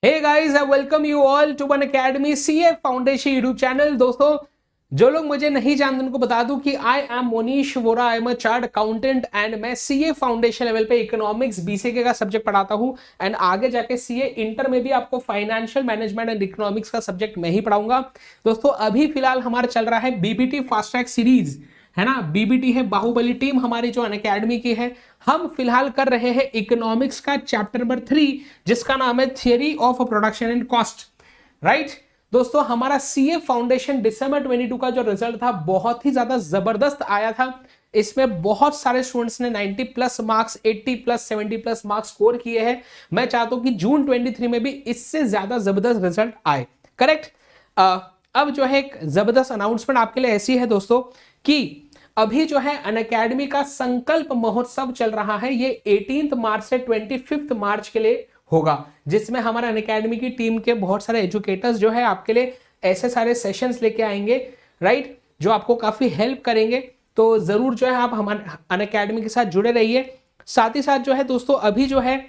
Hey guys, I welcome you all to One Academy CA foundation YouTube channel. दोस्तों, जो लोग मुझे नहीं जानते उनको बता दूं कि I am Monish Vora, I am a chart accountant and मैं सीए फाउंडेशन लेवल पे इकोनॉमिक्स बीसीके का सब्जेक्ट पढ़ाता हूं। एंड आगे जाके सीए इंटर में भी आपको फाइनेंशियल मैनेजमेंट एंड इकोनॉमिक्स का सब्जेक्ट मैं ही पढ़ाऊंगा। दोस्तों, अभी फिलहाल हमारा चल रहा है बीबीटी फास्ट ट्रैक सीरीज, है ना। बीबीटी है बाहुबली टीम हमारी जो अनअकैडमी की है। हम फिलहाल कर रहे हैं इकोनॉमिक्स का चैप्टर नंबर 3, जिसका नाम है theory of production and cost. Right दोस्तों, हमारा सीए फाउंडेशन दिसंबर 22 का जो रिजल्ट था बहुत ही ज्यादा जबरदस्त आया था। इसमें बहुत सारे स्टूडेंट्स ने 90 plus marks, 80 plus, 70 plus marks score किए हैं। मैं चाहता हूं कि जून 23 में भी इससे ज्यादा जबरदस्त रिजल्ट आए। करेक्ट। अब जो है एक जबरदस्त अनाउंसमेंट आपके लिए ऐसी है दोस्तों कि अभी जो है अनअकैडमी का संकल्प महोत्सव चल रहा है। ये 18 मार्च से 25 मार्च के लिए होगा, जिसमें हमारे अनअकैडमी की टीम के बहुत सारे एजुकेटर्स जो है आपके लिए ऐसे सारे सेशंस लेके आएंगे, राइट, जो आपको काफी हेल्प करेंगे। तो जरूर जो है आप हमारे अनअकैडमी के साथ जुड़े रहिए। साथ ही साथ जो है दोस्तों, अभी जो है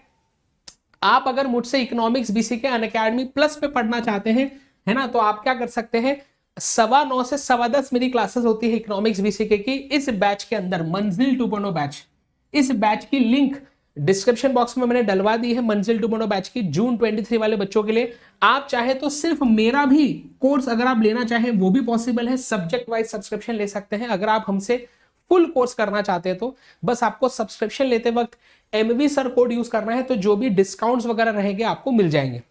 आप अगर मुझसे इकोनॉमिक्स बीसीके अनअकैडमी प्लस पे पढ़ना चाहते हैं, है ना, तो आप क्या कर सकते हैं, 9:15 से 10:15 मेरी क्लासेस होती है इकोनॉमिक्स बीसीके की। इस बैच के अंदर मंजिल 2.0 बैच, इस बैच की लिंक डिस्क्रिप्शन बॉक्स में मैंने डलवा दी है। मंजिल 2.0 बैच की जून 23 वाले बच्चों के लिए आप चाहे तो सिर्फ मेरा भी कोर्स अगर आप लेना चाहें वो भी पॉसिबल है। सब्जेक्ट वाइज सब्सक्रिप्शन ले सकते हैं। अगर आप हमसे फुल कोर्स करना चाहते हैं तो बस आपको सब्सक्रिप्शन लेते वक्त एमवी सर कोड यूज करना है, तो जो भी डिस्काउंट्स वगैरह रहेंगे आपको मिल जाएंगे।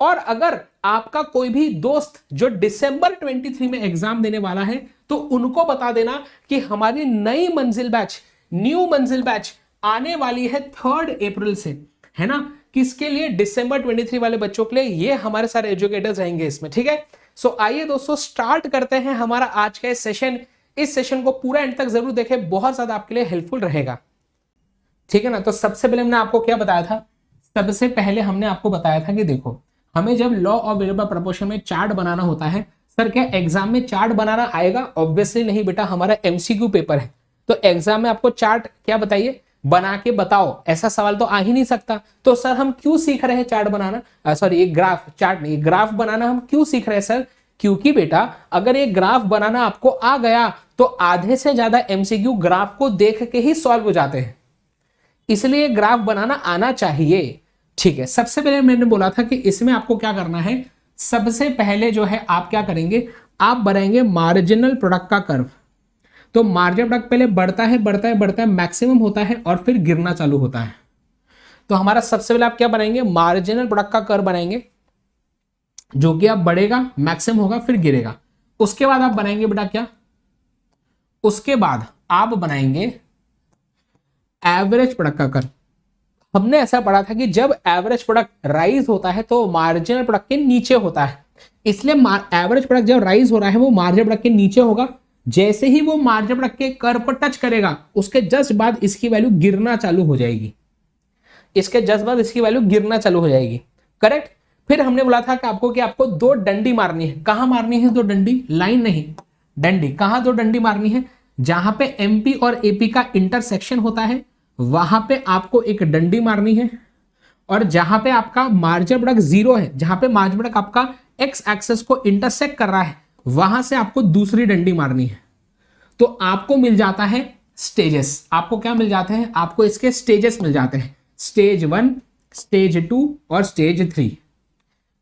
और अगर आपका कोई भी दोस्त जो दिसंबर 23 में एग्जाम देने वाला है, तो उनको बता देना कि हमारी नई मंजिल बैच, न्यू मंजिल बैच आने वाली है 3 अप्रैल से, है ना। किसके लिए? दिसंबर 23 वाले बच्चों के लिए। ये हमारे सारे एजुकेटर्स रहेंगे इसमें, ठीक है। सो आइए दोस्तों स्टार्ट करते हैं हमारा आज का सेशन। इस सेशन को पूरा एंड तक जरूर देखें, बहुत ज्यादा आपके लिए हेल्पफुल रहेगा, ठीक है ना। तो सबसे पहले हमने आपको क्या बताया था? सबसे पहले हमने आपको बताया था कि देखो, हमें जब लॉ ऑफ वेरिएबल प्रोपोर्शन में चार्ट बनाना होता है, सर क्या एग्जाम में चार्ट बनाना आएगा? ऑब्वियसली नहीं बेटा, हमारा एमसीक्यू पेपर है। तो एग्जाम में आपको चार्ट क्या बताइए, बना के बताओ, ऐसा सवाल तो आ ही नहीं सकता। तो सर हम क्यों सीख रहे हैं चार्ट बनाना, सॉरी एक ग्राफ, चार्ट नहीं, ग्राफ बनाना हम क्यों सीख रहे हैं सर? क्योंकि बेटा अगर ये ग्राफ बनाना आपको आ गया तो आधे से ज्यादा एमसीक्यू ग्राफ को देख के ही सॉल्व हो जाते हैं, इसलिए ग्राफ बनाना आना चाहिए, ठीक है। सबसे पहले मैंने बोला था कि इसमें आपको क्या करना है, सबसे पहले जो है आप क्या करेंगे, आप बनाएंगे मार्जिनल प्रोडक्ट का कर्व। तो मार्जिनल प्रोडक्ट पहले बढ़ता है बढ़ता है बढ़ता है, मैक्सिमम होता है और फिर गिरना चालू होता है। तो हमारा सबसे पहले आप क्या बनाएंगे, मार्जिनल प्रोडक्ट का कर्व बनाएंगे, जो कि आप बढ़ेगा, मैक्सिमम होगा, फिर गिरेगा। उसके बाद आप बनाएंगे बेटा क्या, उसके बाद आप बनाएंगे एवरेज प्रोडक्ट का कर्व। हमने ऐसा पढ़ा था कि जब एवरेज प्रोडक्ट राइज होता है तो मार्जिनल प्रोडक्ट के नीचे होता है, इसलिए एवरेज प्रोडक्ट जब राइज हो रहा है वो मार्जिनल प्रोडक्ट के नीचे होगा। जैसे ही वो मार्जिनल प्रोडक्ट के कर्व को टच करेगा, उसके जस्ट बाद इसकी वैल्यू गिरना चालू हो जाएगी, इसके जस्ट बाद इसकी वैल्यू गिरना चालू हो जाएगी, करेक्ट। फिर हमने बोला था कि आपको 2 डंडी मारनी है। कहां मारनी है 2 डंडी? लाइन नहीं, डंडी। कहां 2 डंडी मारनी है? जहां पे एमपी और एपी का इंटरसेक्शन होता है वहां पे आपको एक डंडी मारनी है, और जहां पे आपका मार्जिनल प्रोडक्ट 0 है, जहां पे मार्जिनल प्रोडक्ट आपका एक्स एक्सेस को इंटरसेक्ट कर रहा है, वहां से आपको दूसरी डंडी मारनी है। तो आपको मिल जाता है स्टेजेस। आपको क्या मिल जाते हैं? आपको इसके स्टेजेस मिल जाते हैं, स्टेज 1, स्टेज 2 और स्टेज 3।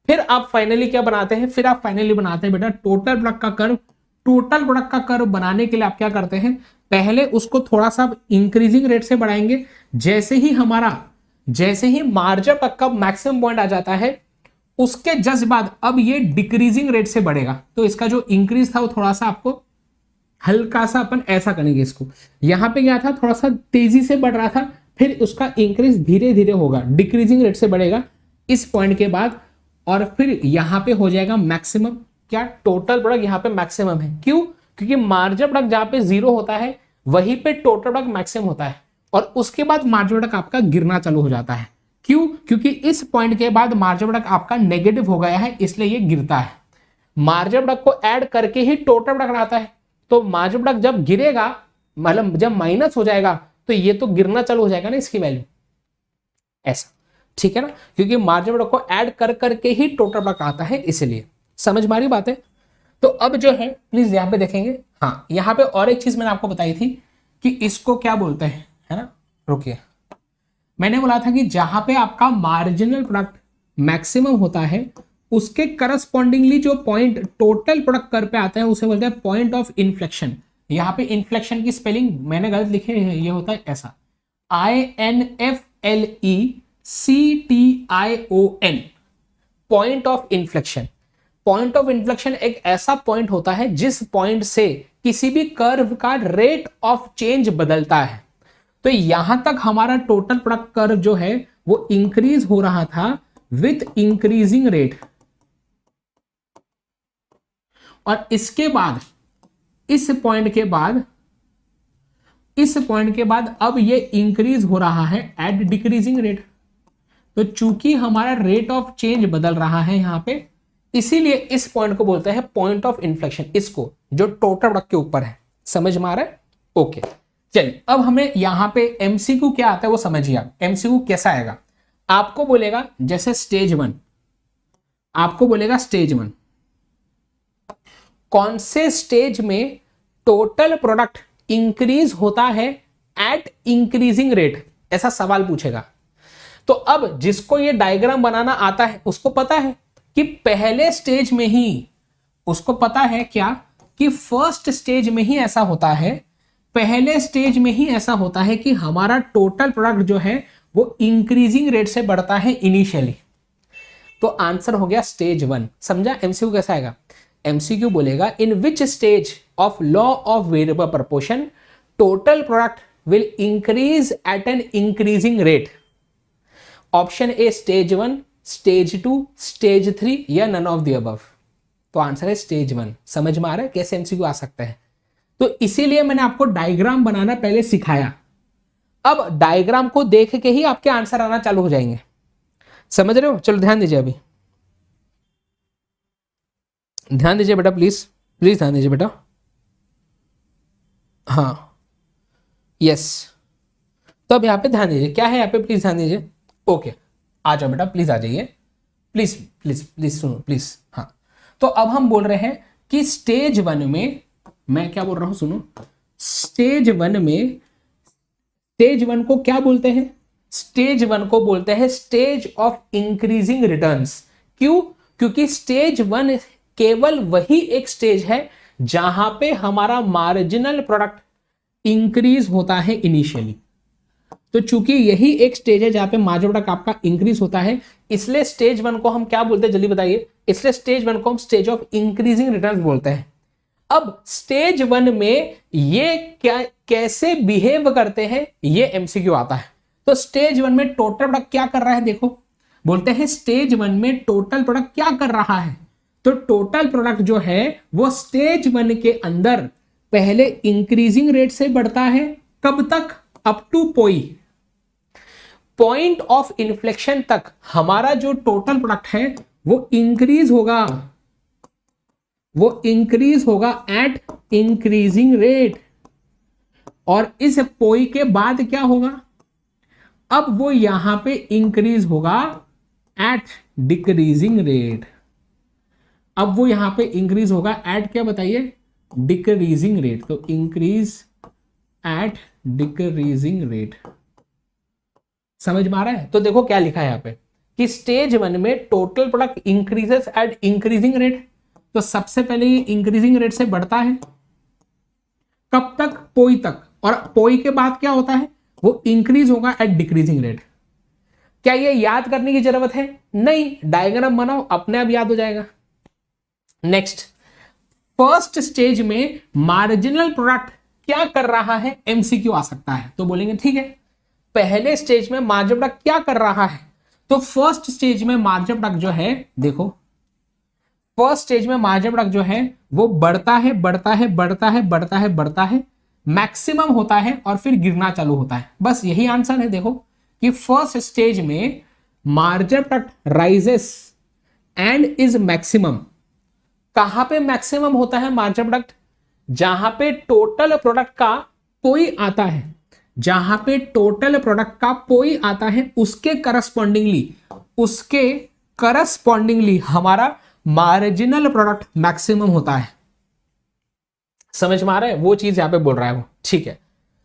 फिर आप फाइनली क्या बनाते हैं? फिर आप फाइनली बनाते हैं बेटा टोटल प्रोडक्ट का कर्व। टोटल प्रोडक्ट का कर्व बनाने के लिए आप क्या करते हैं, पहले उसको थोड़ा सा इंक्रीजिंग रेट से बढ़ाएंगे। जैसे ही मार्जिनल प्रोडक्ट का मैक्सिमम पॉइंट आ जाता है, उसके जस्ट बाद अब ये डिक्रीजिंग रेट से बढ़ेगा। तो इसका जो इंक्रीज था वो थोड़ा सा आपको हल्का सा अपन ऐसा करेंगे इसको। यहां पे क्या था, थोड़ा सा तेजी से बढ़ रहा था, फिर उसका इंक्रीज धीरे धीरे होगा, डिक्रीजिंग रेट से बढ़ेगा इस पॉइंट के बाद, और फिर यहां पे हो जाएगा मैक्सिमम। क्या? टोटल प्रोडक्ट यहां पे मैक्सिमम है। क्यों? क्योंकि मार्जिनल प्रोडक्ट जहां पे 0 होता है वहीं पे टोटल प्रोडक्ट मैक्सिमम होता है, और उसके बाद मार्जिनल प्रोडक्ट आपका गिरना चालू हो जाता है। क्यों? क्योंकि इस पॉइंट के बाद मार्जिनल प्रोडक्ट आपका नेगेटिव हो गया है, इसलिए ये गिरता है। मार्जिनल प्रोडक्ट को ऐड करके ही टोटल प्रोडक्ट आता है, तो मार्जिनल प्रोडक्ट जब गिरेगा, मतलब जब माइनस हो जाएगा, तो ये तो गिरना चालू हो जाएगा ना इसकी वैल्यू, ऐसा। ठीक है ना, क्योंकि मार्जिनल प्रोडक्ट को ऐड कर करके ही टोटल प्रोडक्ट आता है, इसलिए समझ में आ रही बात है। तो अब जो है प्लीज यहाँ पे देखेंगे, हाँ यहाँ पे और एक चीज मैंने आपको बताई थी कि इसको क्या बोलते हैं, है ना, रुकिए, मैंने बोला था कि जहां पे आपका मार्जिनल प्रोडक्ट मैक्सिमम होता है उसके करस्पॉन्डिंगली जो पॉइंट टोटल प्रोडक्ट कर पे आता है उसे बोलते हैं पॉइंट ऑफ इन्फ्लेक्शन। यहाँ पे इन्फ्लेक्शन की स्पेलिंग मैंने गलत लिखी है, ये होता है ऐसा INFLECTION, point of inflection. Point of inflection एक ऐसा पॉइंट होता है जिस पॉइंट से किसी भी कर्व का रेट ऑफ चेंज बदलता है। तो यहां तक हमारा टोटल प्रोडक्ट कर्व जो है वो इंक्रीज हो रहा था विथ इंक्रीजिंग रेट, और इसके बाद इस पॉइंट के बाद अब ये इंक्रीज हो रहा है एट डिक्रीजिंग रेट। तो चूंकि हमारा रेट ऑफ चेंज बदल रहा है यहां पे, इसीलिए इस पॉइंट को बोलते हैं पॉइंट ऑफ इन्फ्लेक्शन, इसको जो टोटल प्रोडक्ट के ऊपर है। समझ में आ रहा है? ओके चलिए, अब हमें यहां पे एमसीक्यू क्या आता है वो समझिए आप। एमसीक्यू कैसा आएगा, आपको बोलेगा जैसे स्टेज 1, आपको बोलेगा स्टेज 1 कौन से स्टेज में टोटल प्रोडक्ट इंक्रीज होता है एट इंक्रीजिंग रेट, ऐसा सवाल पूछेगा। तो अब जिसको ये डायग्राम बनाना आता है उसको पता है कि पहले स्टेज में ही, उसको पता है क्या कि फर्स्ट स्टेज में ही ऐसा होता है, पहले स्टेज में ही ऐसा होता है कि हमारा टोटल प्रोडक्ट जो है वो इंक्रीजिंग रेट से बढ़ता है इनिशियली। तो आंसर हो गया स्टेज 1। समझा? एमसीक्यू कैसा आएगा, एमसीक्यू बोलेगा in which stage of law of variable proportion total product will increase at an increasing rate. Option A stage 1, stage 2, stage 3 या नन ऑफ द अबव। तो आंसर है स्टेज 1। समझ में आ रहा है कैसे एमसीक्यू आ सकता है? तो इसीलिए मैंने आपको डायग्राम बनाना पहले सिखाया। अब डायग्राम को देख के ही आपके आंसर आना चालू हो जाएंगे। समझ रहे हो? चलो ध्यान दीजिए, अभी ध्यान दीजिए बेटा, प्लीज प्लीज ध्यान दीजिए बेटा। हाँ यस, तो अब यहाँ पे ध्यान दीजिए, क्या है यहाँ पे, प्लीज ध्यान दीजिए। ओके आ जाओ बेटा, प्लीज आ जाइए, प्लीज प्लीज प्लीज सुनो प्लीज। हाँ तो अब हम बोल रहे हैं कि स्टेज 1 में, मैं क्या बोल रहा हूं सुनो, स्टेज 1 में, स्टेज 1 को क्या बोलते हैं, स्टेज 1 को बोलते हैं स्टेज ऑफ इंक्रीजिंग रिटर्न्स। क्यों? क्योंकि स्टेज 1 केवल वही एक स्टेज है जहां पे हमारा मार्जिनल प्रोडक्ट इंक्रीज होता है इनिशियली। तो चूंकि यही एक स्टेज है जहां पे मार्जिनल प्रोडक्ट आपका इंक्रीज होता है, इसलिए स्टेज 1 को हम क्या बोलते हैं, जल्दी बताइए। इसलिए स्टेज 1 को हम स्टेज ऑफ इंक्रीजिंग रिटर्न्स बोलते हैं। अब स्टेज 1 में ये क्या कैसे बिहेव करते हैं, ये एमसीक्यू आता है। तो स्टेज 1 में टोटल प्रोडक्ट क्या कर रहा है, देखो बोलते हैं स्टेज 1 में टोटल प्रोडक्ट क्या कर रहा है। तो टोटल प्रोडक्ट जो है वो स्टेज 1 के अंदर पहले इंक्रीजिंग रेट से बढ़ता है, कब तक, up two point of inflection तक हमारा जो टोटल प्रोडक्ट है वो इंक्रीज होगा एट इंक्रीजिंग रेट। और इस पोई के बाद क्या होगा, अब वो यहां पे इंक्रीज होगा एट डिक्रीजिंग रेट। अब वो यहां पे इंक्रीज होगा एट क्या बताइए, डिक्रीजिंग रेट। तो इंक्रीज एट डिक्रीजिंग रेट। समझ में आ रहा है? तो देखो क्या लिखा है यहां पे कि स्टेज 1 में total product increases eight increasing rate. तो सबसे पहले ये इंक्रीजिंग रेट से बढ़ता है, कब तक, पोई तक, और पोई के बाद क्या होता है, वो इंक्रीज होगा एट डिक्रीजिंग रेट। क्या ये याद करने की जरूरत है? नहीं, डायग्राम बनाओ अपने आप याद हो जाएगा। नेक्स्ट, फर्स्ट स्टेज में मार्जिनल प्रोडक्ट क्या कर रहा है, एमसीक्यू आ सकता है। तो बोलेंगे ठीक है, पहले स्टेज में मार्जिनल प्रोडक्ट क्या कर रहा है। तो फर्स्ट स्टेज में मार्जिनल प्रोडक्ट जो है, देखो फर्स्ट स्टेज में मार्जिनल प्रोडक्ट जो है वो बढ़ता है बढ़ता है बढ़ता है बढ़ता है बढ़ता है, मैक्सिमम होता है और फिर गिरना चालू होता है। बस यही आंसर है। देखो कि फर्स्ट स्टेज में marginal product rises and is maximum. कहां पे मैक्सिमम होता है मार्जिनल प्रोडक्ट, जहां पे टोटल प्रोडक्ट का कोई आता है। जहां पे टोटल प्रोडक्ट का पोई आता है उसके करस्पॉन्डिंगली हमारा मार्जिनल प्रोडक्ट मैक्सिमम होता है। समझ में आ रहा है? वो चीज यहां पे बोल रहा है वो, ठीक है।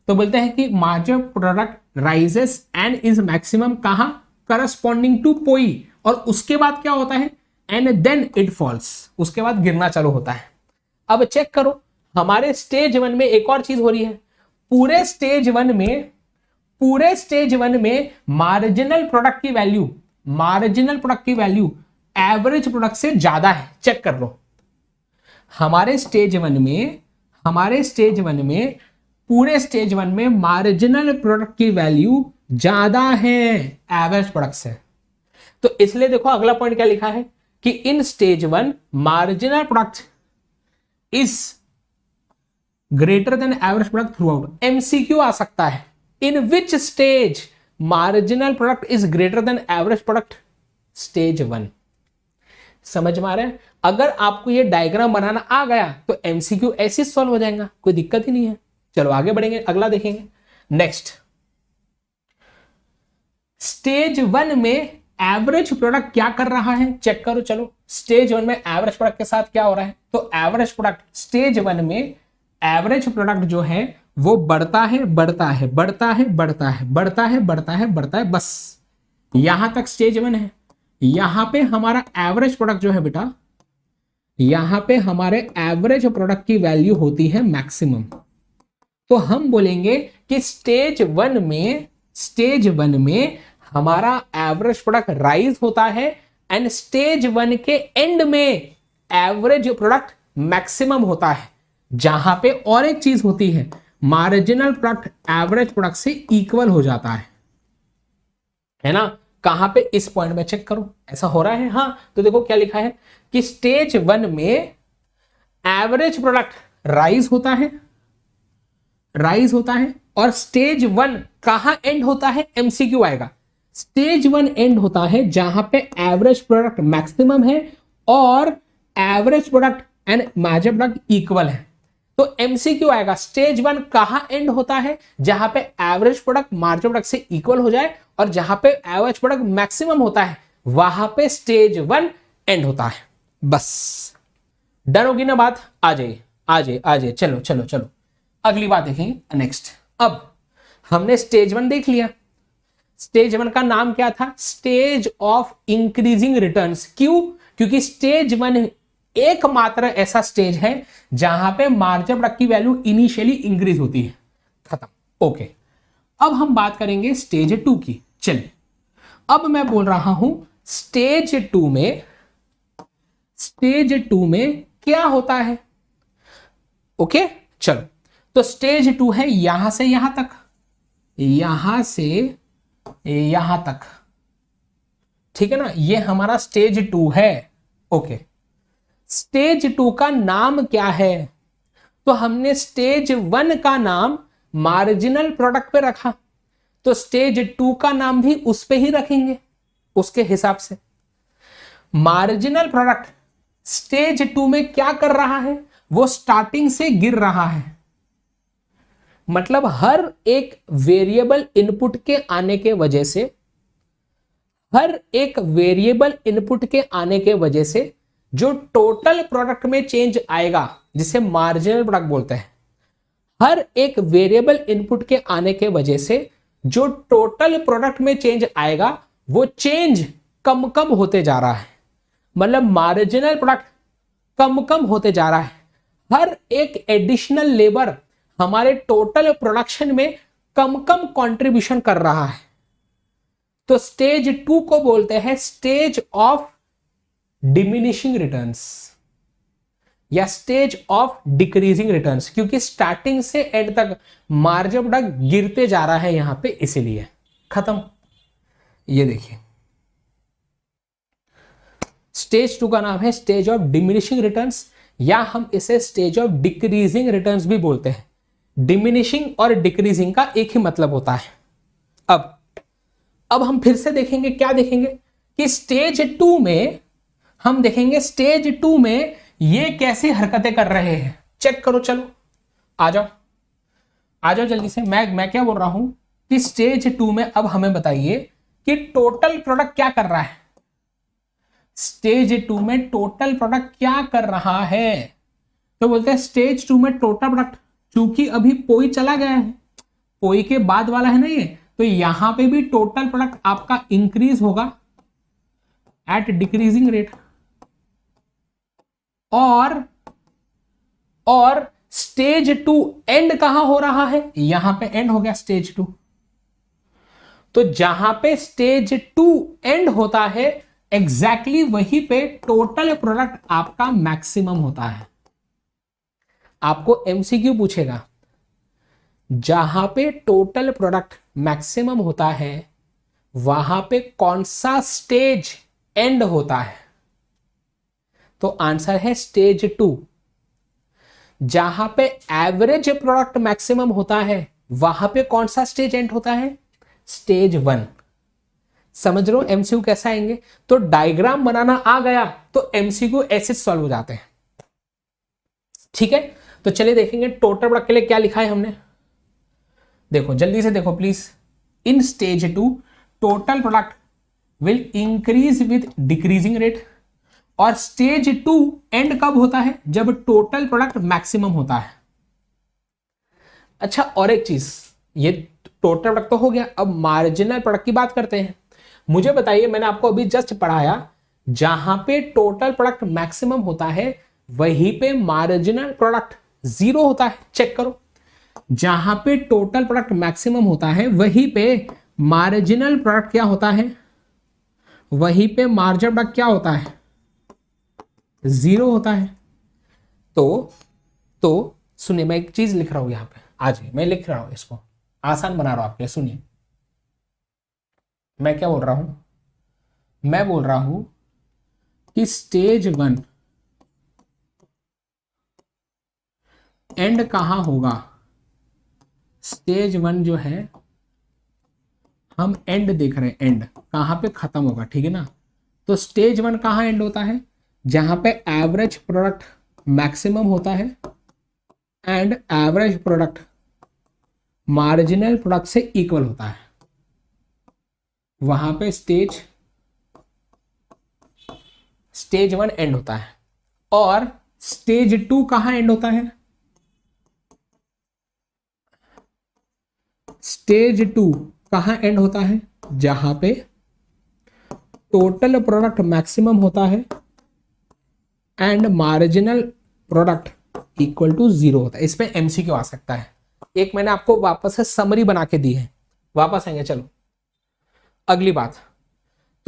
तो बोलते हैं कि marginal product rises and is maximum कहां? करस्पॉन्डिंग टू पोई, और उसके बाद क्या होता है? एंड देन इट फॉल्स, उसके बाद गिरना चालू होता है। अब चेक करो, हमारे स्टेज 1 में एक और चीज हो रही है। पूरे स्टेज 1 में मार्जिनल प्रोडक्ट की वैल्यू एवरेज प्रोडक्ट से ज्यादा है। चेक कर लो, हमारे स्टेज 1 में पूरे स्टेज 1 में मार्जिनल प्रोडक्ट की वैल्यू ज्यादा है एवरेज प्रोडक्ट से। तो इसलिए देखो अगला पॉइंट क्या लिखा है कि in stage 1 marginal product is greater than average product throughout. MCQ आ सकता है, in which stage marginal product is greater than average product? Stage 1। समझ में आ रहा है? अगर आपको ये डायग्राम बनाना आ गया तो एमसीक्यू ऐसे सॉल्व हो जाएगा, कोई दिक्कत ही नहीं है। चलो आगे बढ़ेंगे, अगला देखेंगे। नेक्स्ट, स्टेज 1 में एवरेज प्रोडक्ट क्या कर रहा है? चेक करो। चलो स्टेज 1 में एवरेज प्रोडक्ट के साथ क्या हो रहा है? तो एवरेज प्रोडक्ट स्टेज 1 में एवरेज प्रोडक्ट जो है वो बढ़ता है, बस यहां तक स्टेज 1 है। यहां पे हमारा एवरेज प्रोडक्ट जो है बेटा, यहां पे हमारे एवरेज प्रोडक्ट की वैल्यू होती है मैक्सिमम। तो हम बोलेंगे कि स्टेज 1 में हमारा एवरेज प्रोडक्ट राइज होता है एंड स्टेज 1 के एंड में एवरेज प्रोडक्ट मैक्सिमम होता है। जहां पे और एक चीज होती है, मार्जिनल प्रोडक्ट एवरेज प्रोडक्ट से इक्वल हो जाता है ना? कहां पे? इस पॉइंट में चेक करो, ऐसा हो रहा है। हाँ, तो देखो क्या लिखा है कि स्टेज 1 में एवरेज प्रोडक्ट राइज होता है और स्टेज 1 कहां एंड होता है? एमसीक्यू आएगा। स्टेज 1 एंड होता है जहां पे एवरेज प्रोडक्ट मैक्सिमम है और average product and marginal product equal है। तो एमसीक्यू आएगा, स्टेज 1 कहां एंड होता है? जहां पे एवरेज प्रोडक्ट मार्जिनल प्रोडक्ट से इक्वल हो जाए, और जहां पे एवरेज प्रोडक्ट मैक्सिमम होता है वहां पे स्टेज 1 एंड होता है। बस डन होगी ना बात? आ जाइए। चलो अगली बात देखेंगे। नेक्स्ट, अब हमने स्टेज 1 देख लिया। स्टेज 1 का नाम क्या था? Stage of increasing returns. क्यों? क्योंकि स्टेज 1 एकमात्र ऐसा स्टेज है जहां पे मार्जिनल प्रोडक्ट की वैल्यू इनिशियली इंक्रीज होती है। खत्म। ओके, अब हम बात करेंगे स्टेज 2 की। चलिए, अब मैं बोल रहा हूं स्टेज 2 में क्या होता है? ओके, चलो, तो स्टेज 2 है यहां से यहां तक, ठीक है ना? ये हमारा स्टेज 2 है। ओके, स्टेज 2 का नाम क्या है? तो हमने स्टेज 1 का नाम मार्जिनल प्रोडक्ट पे रखा, तो स्टेज 2 का नाम भी उस पे ही रखेंगे उसके हिसाब से। मार्जिनल प्रोडक्ट स्टेज 2 में क्या कर रहा है? वो स्टार्टिंग से गिर रहा है। मतलब हर एक वेरिएबल इनपुट के आने के वजह से जो टोटल प्रोडक्ट में चेंज आएगा, जिसे मार्जिनल प्रोडक्ट बोलते हैं, हर एक वेरिएबल इनपुट के आने के वजह से जो टोटल प्रोडक्ट में चेंज आएगा वो चेंज कम होते जा रहा है। मतलब मार्जिनल प्रोडक्ट कम होते जा रहा है। हर एक एडिशनल लेबर हमारे टोटल प्रोडक्शन में कम कंट्रीब्यूशन कर रहा है। तो स्टेज 2 को बोलते हैं स्टेज ऑफ डिमिनिशिंग रिटर्न्स या स्टेज ऑफ डिक्रीजिंग रिटर्न्स, क्योंकि स्टार्टिंग से एंड तक मार्जिनल प्रोडक्ट गिरते जा रहा है यहां पे, इसीलिए। खत्म। ये देखिए, स्टेज 2 का नाम है स्टेज ऑफ डिमिनिशिंग रिटर्न्स, या हम इसे स्टेज ऑफ डिक्रीजिंग रिटर्न्स भी बोलते हैं। डिमिनिशिंग और डिक्रीजिंग का एक ही मतलब होता है। अब हम फिर से देखेंगे, क्या देखेंगे कि स्टेज 2 में हम देखेंगे स्टेज 2 में ये कैसी हरकतें कर रहे हैं। चेक करो, चलो आ जाओ। आ जाओ जल्दी से। मैं क्या बोल रहा हूं कि स्टेज 2 में अब हमें बताइए कि टोटल प्रोडक्ट क्या कर रहा है। स्टेज 2 में टोटल प्रोडक्ट क्या कर रहा है? तो बोलते हैं स्टेज 2 में टोटल प्रोडक्ट, चूंकि अभी पोई चला गया है, पोई के बाद वाला है ना ये, तो यहां पे भी टोटल प्रोडक्ट आपका इंक्रीज होगा एट डिक्रीजिंग रेट। और स्टेज 2 एंड कहां हो रहा है? यहां पे एंड हो गया स्टेज 2। तो जहां पे स्टेज 2 एंड होता है एग्जैक्टली वहीं पे टोटल प्रोडक्ट आपका मैक्सिमम होता है। आपको एमसीक्यू पूछेगा, जहां पे टोटल प्रोडक्ट मैक्सिमम होता है वहां पे कौन सा स्टेज एंड होता है? तो आंसर है स्टेज 2। जहां पे एवरेज प्रोडक्ट मैक्सिमम होता है वहां पे कौन सा स्टेज एंड होता है? स्टेज 1। समझ रहे हो एमसीक्यू कैसा आएंगे? तो डायग्राम बनाना आ गया तो एमसीक्यू ऐसे सॉल्व हो जाते हैं। ठीक है, तो चलिए देखेंगे टोटल प्रोडक्ट के लिए क्या लिखा है हमने। देखो जल्दी से देखो please. In stage 2 total product will increase with decreasing rate. और स्टेज 2 एंड कब होता है? जब टोटल प्रोडक्ट मैक्सिमम होता है। अच्छा, और एक चीज, ये टोटल प्रोडक्ट तो हो गया, अब मार्जिनल प्रोडक्ट की बात करते हैं। मुझे बताइए, मैंने आपको अभी जस्ट पढ़ाया, जहां पे टोटल प्रोडक्ट मैक्सिमम होता है वहीं पे मार्जिनल प्रोडक्ट 0 होता है। चेक करो, जहां पे टोटल प्रोडक्ट मैक्सिमम होता है वहीं पे मार्जिनल प्रोडक्ट क्या होता है? वहीं पे मार्जिनल प्रोडक्ट क्या होता है? 0 होता है। तो सुनिए, मैं एक चीज लिख रहा हूं यहां पे, आज मैं लिख रहा हूं, इसको आसान बना रहा हूं आपके लिए। सुनिए, मैं क्या बोल रहा हूं? मैं बोल रहा हूं कि स्टेज 1 एंड कहां होगा? स्टेज 1 जो है, हम एंड देख रहे हैं, एंड कहां पे खत्म होगा, ठीक है ना? तो स्टेज 1 कहां एंड होता है? जहां पे एवरेज प्रोडक्ट मैक्सिमम होता है and average product marginal product से इक्वल होता है, वहां पे स्टेज 1 एंड होता है। और स्टेज 2 कहां एंड होता है? स्टेज 2 कहां एंड होता है? जहां पे टोटल प्रोडक्ट मैक्सिमम होता है and marginal product equal to 0 होता है। इसमें एमसीक्यू आ सकता है। एक मैंने आपको वापस से समरी बना के दी है, वापस आएंगे। चलो अगली बात,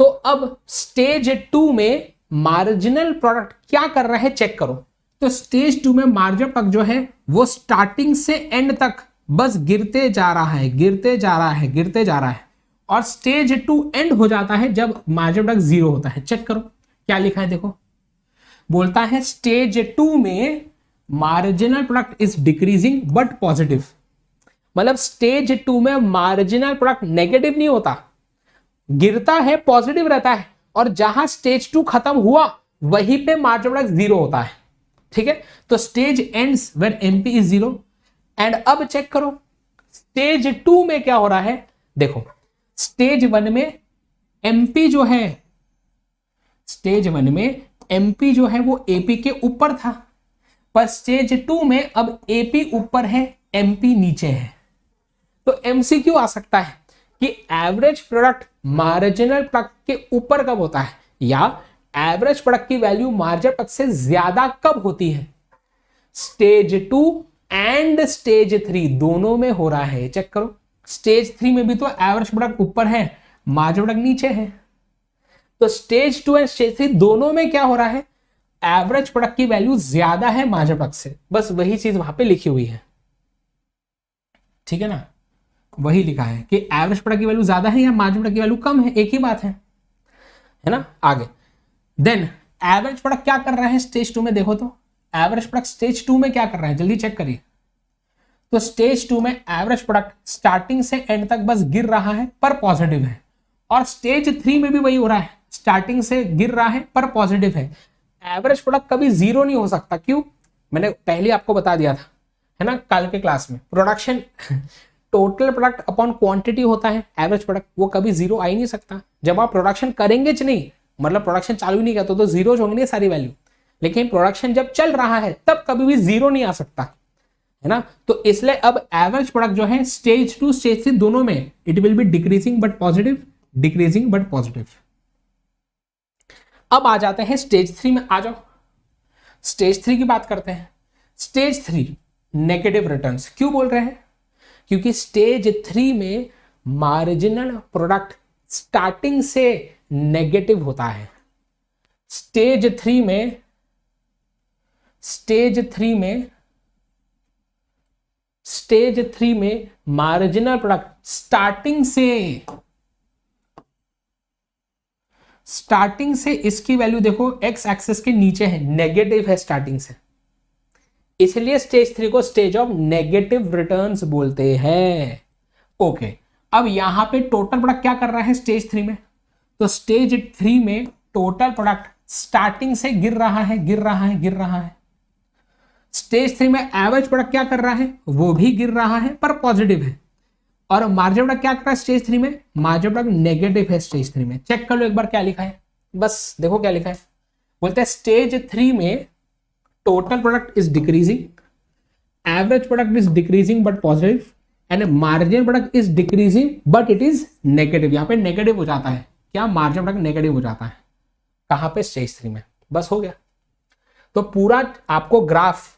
तो अब स्टेज 2 में मार्जिनल प्रोडक्ट क्या कर रहा है चेक करो। तो स्टेज 2 में मार्जिनल प्रोडक्ट जो है वो स्टार्टिंग से एंड तक बस गिरते जा रहा है, गिरते जा रहा है, गिरते जा रहा है। और स्टेज 2 एंड हो जाता है जब मार्जिनल प्रोडक्ट 0 होता है। चेक करो क्या लिखा है, देखो बोलता है स्टेज 2 में marginal product is decreasing but positive. मतलब स्टेज 2 में मार्जिनल प्रोडक्ट नेगेटिव नहीं होता, गिरता है, पॉजिटिव रहता है। और जहां स्टेज 2 खत्म हुआ वहीं पे मार्जिनल प्रोडक्ट 0 होता है। ठीक है, तो stage ends when MP is 0। And अब चेक करो स्टेज 2 में क्या हो रहा है। देखो स्टेज 1 में एमपी जो है, स्टेज 1 में एमपी जो है वो एपी के ऊपर था, पर स्टेज 2 में अब एपी ऊपर है, एमपी नीचे है। तो एमसीक्यू आ सकता है कि एवरेज प्रोडक्ट मार्जिनल प्रोडक्ट के ऊपर कब होता है, या एवरेज प्रोडक्ट की वैल्यू मार्जिनल प्रोडक्ट से ज्यादा कब होती है। स्टेज 2 एंड स्टेज 3 दोनों में हो रहा है। चेक करो स्टेज 3 में भी तो एवरेज प्रोडक्ट ऊपर है, मार्जिनल प्रोडक्ट नीचे है। तो स्टेज 2 एंड स्टेज 3 दोनों में क्या हो रहा है, एवरेज प्रोडक्ट की वैल्यू ज्यादा है मार्जिनल प्रोडक्ट से। बस वही चीज वहां पे लिखी हुई है, ठीक है ना? वही लिखा है कि एवरेज प्रोडक्ट की वैल्यू ज्यादा है या मार्जिनल प्रोडक्ट की वैल्यू कम है, एक ही बात है ना? आगे देन एवरेज प्रोडक्ट क्या कर रहा है स्टेज 2 में, देखो तो एवरेज प्रोडक्ट स्टेज 2 में क्या कर रहा है, जल्दी चेक करिए। तो स्टेज 2 में एवरेज प्रोडक्ट स्टार्टिंग से एंड तक बस गिर रहा है पर पॉजिटिव है। और स्टेज 3 में भी वही हो रहा है, स्टार्टिंग से गिर रहा है पर पॉजिटिव है। एवरेज प्रोडक्ट कभी 0 नहीं हो सकता। क्यों? मैंने पहले आपको बता दिया था, है ना, कल के क्लास में production total product upon quantity होता है एवरेज प्रोडक्ट, वो कभी जीरो आ ही नहीं सकता। जब आप प्रोडक्शन करेंगे नहीं, मतलब प्रोडक्शन चालू ही नहीं करते तो जीरो होंगे नहीं सारी वैल्यू, लेकिन प्रोडक्शन जब चल रहा है तब कभी भी जीरो नहीं आ सकता, है ना। तो इसलिए अब एवरेज प्रोडक्ट जो है स्टेज 2 स्टेज 3 दोनों में it will be decreasing but positive, decreasing but positive. अब आ जाते हैं स्टेज 3 में, आ जाओ स्टेज 3 की बात करते हैं। स्टेज 3 नेगेटिव रिटर्न्स, क्यों बोल रहे हैं? क्योंकि स्टेज 3 में मार्जिनल प्रोडक्ट स्टार्टिंग से नेगेटिव होता है। स्टेज 3 में मार्जिनल प्रोडक्ट स्टार्टिंग से इसकी वैल्यू देखो एक्स एक्सिस के नीचे है, नेगेटिव है स्टार्टिंग से, इसलिए स्टेज 3 को स्टेज ऑफ नेगेटिव रिटर्न्स बोलते हैं। ओके, अब यहां पे टोटल प्रोडक्ट क्या कर रहा है स्टेज 3 में? तो स्टेज 3 में टोटल प्रोडक्ट स्टार्टिंग से गिर रहा है। स्टेज 3 में एवरेज प्रोडक्ट क्या कर रहा है? वो भी गिर रहा है पर पॉजिटिव है। और मार्जिन प्रोडक्ट क्या कर रहा है स्टेज 3 में? मार्जिन प्रोडक्ट नेगेटिव है स्टेज 3 में। चेक कर लो एक बार क्या लिखा है, बस देखो क्या लिखा है। बोलते हैं स्टेज 3 में total product is decreasing, average product is decreasing but positive, and margin product is decreasing but it is negative. यहां पे नेगेटिव हो जाता है क्या? मार्जिन प्रोडक्ट नेगेटिव हो जाता है। कहां पे? स्टेज 3 में। बस हो गया। तो पूरा आपको ग्राफ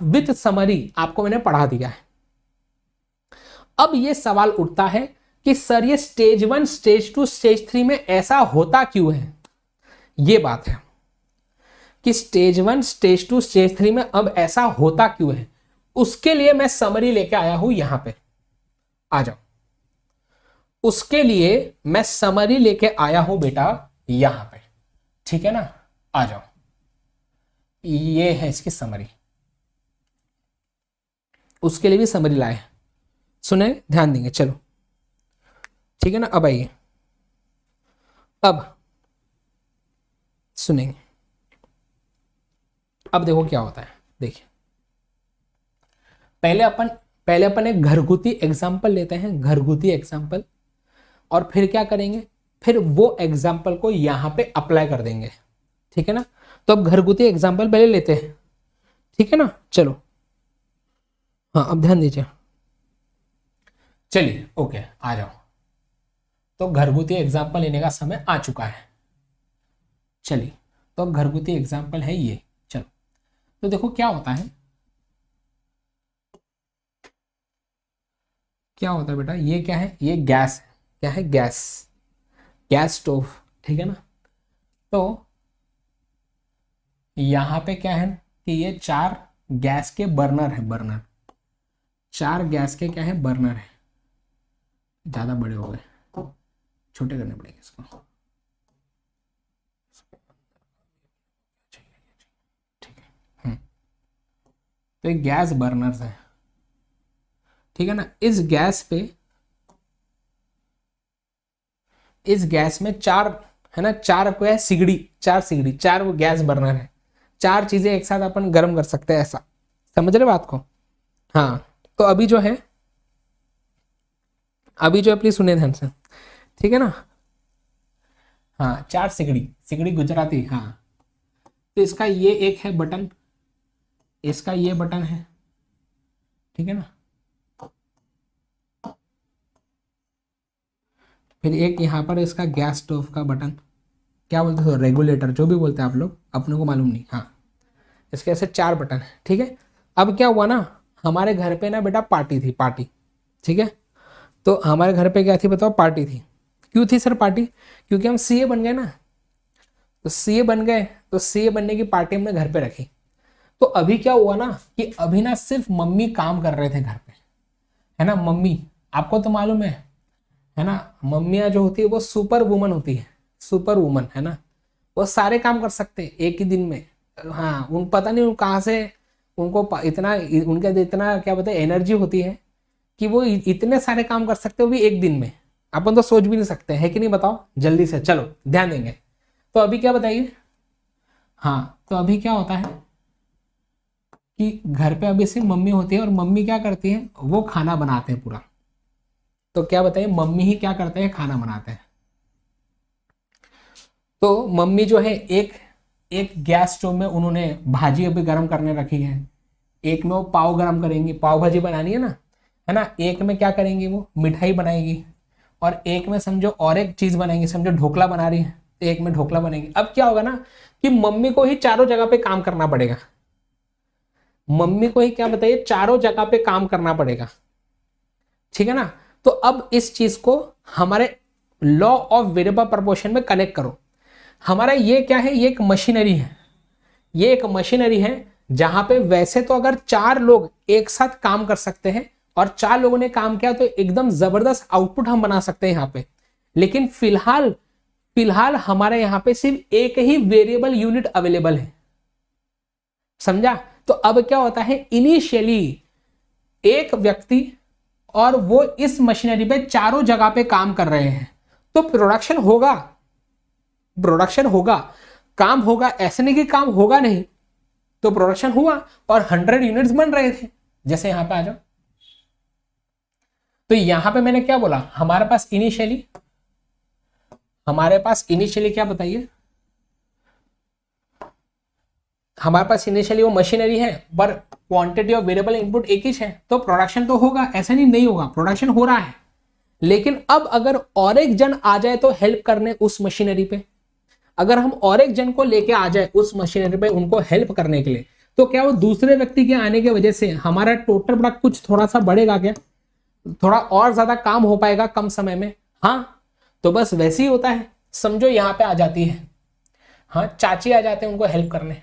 विथ समरी आपको मैंने पढ़ा दिया है। अब ये सवाल उठता है कि सर ये स्टेज 1 स्टेज 2 स्टेज 3 में ऐसा होता क्यों है? ये बात है कि स्टेज 1 स्टेज 2 स्टेज 3 में अब ऐसा होता क्यों है, उसके लिए मैं समरी लेके आया हूं यहां पे। आ जाओ, उसके लिए मैं समरी लेके आया हूं बेटा यहां पे, ठीक है ना। आ जाओ, ये है इसकी समरी, उसके लिए भी समरी लाए, सुने, ध्यान देंगे, चलो ठीक है ना। अब आइए, अब सुनेंगे। अब देखो क्या होता है, देखिए पहले अपन एक घरगुती एग्जाम्पल लेते हैं, घरगुती एग्जाम्पल, और फिर क्या करेंगे, फिर वो एग्जाम्पल को यहां पे अप्लाई कर देंगे, ठीक है ना। तो अब घरगुती एग्जाम्पल पहले लेते हैं, ठीक है ना। चलो, हाँ अब ध्यान दीजिए, चलिए ओके, आ जाओ। तो घरगुती एग्जाम्पल लेने का समय आ चुका है। चलिए, तो अब घरगुती एग्जाम्पल है ये। चलो, तो देखो क्या होता है, क्या होता है बेटा, ये क्या है? ये गैस है, क्या है? गैस स्टोव, ठीक है ना। तो यहां पे क्या है कि ये 4 गैस के बर्नर है, 4 गैस के क्या है? बर्नर है। ज्यादा बड़े हो गए, छोटे करने पड़ेंगे इसको, ठीक है। तो ये गैस बर्नर्स है, ठीक है ना। इस गैस में 4 है ना, 4 को है सिगड़ी, 4 वो गैस बर्नर है। 4 चीजें एक साथ अपन गर्म कर सकते हैं, ऐसा समझ रहे बात को। हाँ, तो अभी जो प्लीज सुने ध्यान से, ठीक है ना। हाँ, 4 सिगड़ी गुजराती, हाँ। तो इसका ये एक है बटन, इसका ये बटन है, ठीक है ना। फिर एक यहाँ पर इसका गैस स्टोव का बटन, क्या बोलते हो? रेगुलेटर, जो भी बोलते हैं आप लोग, अपने को मालूम नहीं। हाँ, इसके ऐसे 4 बटन है, ठीक है। अब क्या हुआ ना, हमारे घर पे ना बेटा पार्टी थी, ठीक है। तो हमारे घर पे क्या थी बताओ? पार्टी थी। क्यों थी सर पार्टी? क्योंकि हम सीए बन गए ना। तो सीए बन गए, तो सीए बनने की पार्टी हमने घर पे रखी। तो अभी क्या हुआ ना कि अभी ना सिर्फ मम्मी काम कर रहे थे घर पे, है ना। मम्मी, आपको तो मालूम है ना, मम्मियाँ जो होती है वो सुपर वुमन होती है, सुपर वुमन, है ना। वो सारे काम कर सकते हैं एक ही दिन में। हाँ, उन पता नहीं कहाँ से उनको इतना, उनके इतना क्या बताए एनर्जी होती है कि वो इतने सारे काम कर सकते हो भी एक दिन में। अपन तो सोच भी नहीं सकते, है कि नहीं बताओ? जल्दी से चलो ध्यान देंगे। तो अभी क्या बताइए, हाँ, तो अभी क्या होता है कि घर पे अभी सिर्फ मम्मी होती है और मम्मी क्या करती है, वो खाना बनाते हैं पूरा। तो क्या बताइए, मम्मी ही क्या करते हैं, खाना बनाते हैं। तो मम्मी जो है एक एक गैस स्टोव में उन्होंने भाजी अभी गर्म करने रखी है, एक में वो पाव गर्म करेंगी, पाव भाजी बनानी है ना, एक में क्या करेंगी, वो मिठाई बनाएगी, और एक में समझो और एक चीज बनाएंगी, समझो ढोकला बना रही है तो एक में ढोकला बनेगी। अब क्या होगा ना कि मम्मी को ही चारों जगह पे काम करना पड़ेगा, मम्मी को ही क्या बताइए, चारों जगह पे काम करना पड़ेगा, ठीक है ना। तो अब इस चीज को हमारे लॉ ऑफ वेरिएबल प्रोपोर्शन में कनेक्ट करो। हमारा ये क्या है, ये एक मशीनरी है, ये एक मशीनरी है जहां पे वैसे तो अगर 4 लोग एक साथ काम कर सकते हैं और 4 लोगों ने काम किया तो एकदम जबरदस्त आउटपुट हम बना सकते हैं यहाँ पे, लेकिन फिलहाल हमारे यहाँ पे सिर्फ एक ही वेरिएबल यूनिट अवेलेबल है, समझा। तो अब क्या होता है, इनिशियली एक व्यक्ति और वो इस मशीनरी पे चारों जगह पे काम कर रहे हैं, तो प्रोडक्शन होगा, काम होगा, ऐसे नहीं कि काम होगा नहीं, तो प्रोडक्शन हुआ और 100 यूनिट्स बन रहे थे। जैसे यहां पे आ जाओ, तो यहां पे मैंने क्या बोला, हमारे पास इनिशियली क्या बताइए, हमारे पास इनिशियली वो मशीनरी है पर क्वांटिटी ऑफ वेरिएबल इनपुट एक ही है, तो प्रोडक्शन तो होगा, ऐसा नहीं होगा, प्रोडक्शन हो रहा है। लेकिन अब अगर और एक जन आ जाए तो हेल्प करने उस मशीनरी पे, अगर हम और एक जन को लेके आ जाए उस मशीनरी पे उनको हेल्प करने के लिए, तो क्या वो दूसरे व्यक्ति के आने की वजह से हमारा टोटल प्रोडक्ट कुछ थोड़ा सा बढ़ेगा क्या, थोड़ा और ज्यादा काम हो पाएगा कम समय में। हाँ, तो बस वैसे ही होता है। समझो यहाँ पे आ जाती है, हाँ चाची आ जाते हैं उनको हेल्प करने,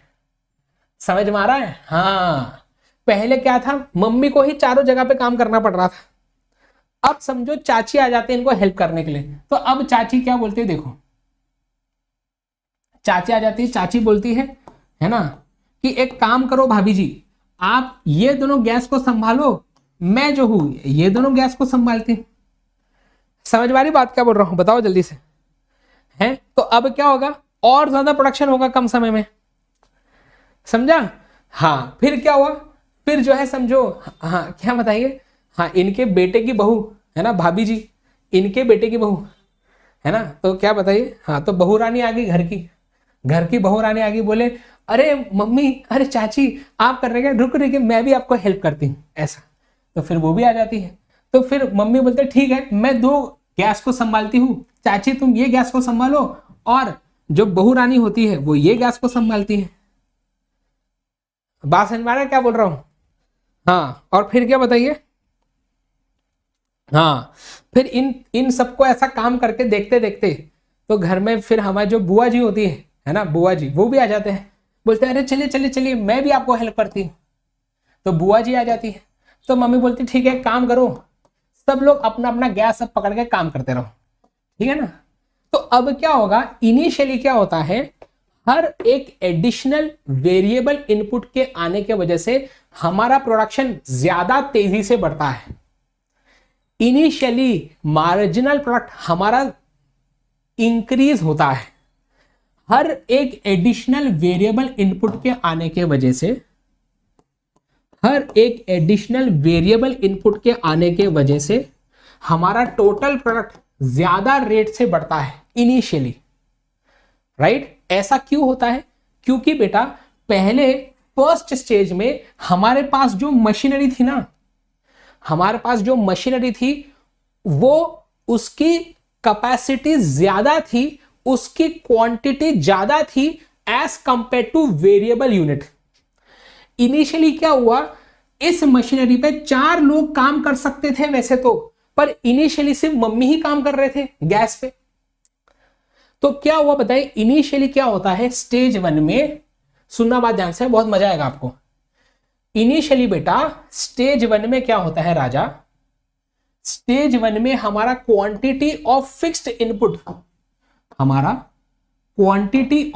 समझ में आ रहा है। हाँ, पहले क्या था, मम्मी को ही चारों जगह पे काम करना पड़ रहा था, अब समझो चाची आ जाते हैं इनको हेल्प करने के लिए। तो अब चाची क्या बोलती है, देखो चाची आ जाती है, चाची बोलती है ना, कि एक काम करो भाभी जी, आप ये दोनों गैस को संभालो, मैं जो हूं ये दोनों गैस को संभालती हूं। समझ वाली बात क्या बोल रहा हूं, बताओ जल्दी से, है। तो अब क्या होगा, और ज्यादा प्रोडक्शन होगा कम समय में, समझा। हाँ, फिर क्या हुआ, फिर जो है समझो, हाँ क्या बताइए, हाँ इनके बेटे की बहू है ना, भाभी जी इनके बेटे की बहू है ना, तो क्या बताइए, हाँ तो बहू रानी आ गई, घर की बहू रानी आ गई, बोले अरे मम्मी, अरे चाची आप कर रहे हैं, रुक रही, मैं भी आपको हेल्प करती हूँ, ऐसा। तो फिर वो भी आ जाती है, तो फिर मम्मी बोलते ठीक है, मैं 2 गैस को संभालती हूँ, चाची तुम ये गैस को संभालो, और जो बहू रानी होती है वो ये गैस को संभालती है। बात समझ में आ रहा है क्या बोल रहा हूं। हाँ, और फिर क्या बताइए, हाँ फिर इन सबको ऐसा काम करके देखते देखते तो घर में फिर हमारी जो बुआ जी होती है ना, बुआ जी वो भी आ जाते हैं, बोलते हैं अरे चलिए चलिए चलिए मैं भी आपको हेल्प करती हूँ। तो बुआ जी आ जाती है, तो मम्मी बोलती ठीक है काम करो, सब लोग अपना अपना गैस सब पकड़ के काम करते रहो, ठीक है ना। तो अब क्या होगा, इनिशियली क्या होता है, हर एक एडिशनल वेरिएबल इनपुट के आने के वजह से हमारा प्रोडक्शन ज्यादा तेजी से बढ़ता है। इनिशियली मार्जिनल प्रोडक्ट हमारा इंक्रीज होता है, हर एक एडिशनल वेरिएबल इनपुट के आने के वजह से, हर एक एडिशनल वेरिएबल इनपुट के आने के वजह से हमारा टोटल प्रोडक्ट ज्यादा रेट से बढ़ता है इनिशियली, राइट। ऐसा क्यों होता है, क्योंकि बेटा पहले फर्स्ट स्टेज में हमारे पास जो मशीनरी थी ना, हमारे पास जो मशीनरी थी वो उसकी कैपेसिटी ज्यादा थी, उसकी क्वांटिटी ज्यादा थी as compare to variable unit. Initially क्या हुआ, इस मशीनरी पे 4 लोग काम कर सकते थे वैसे तो, पर इनिशियली सिर्फ मम्मी ही काम कर रहे थे गैस पे। तो क्या हुआ बताइए, इनिशियली क्या होता है स्टेज 1 में, सुनना बात ध्यान से, बहुत मजा आएगा आपको। इनिशियली बेटा स्टेज 1 में क्या होता है राजा, स्टेज 1 में हमारा क्वांटिटी ऑफ फिक्स्ड इनपुट, हमारा quantity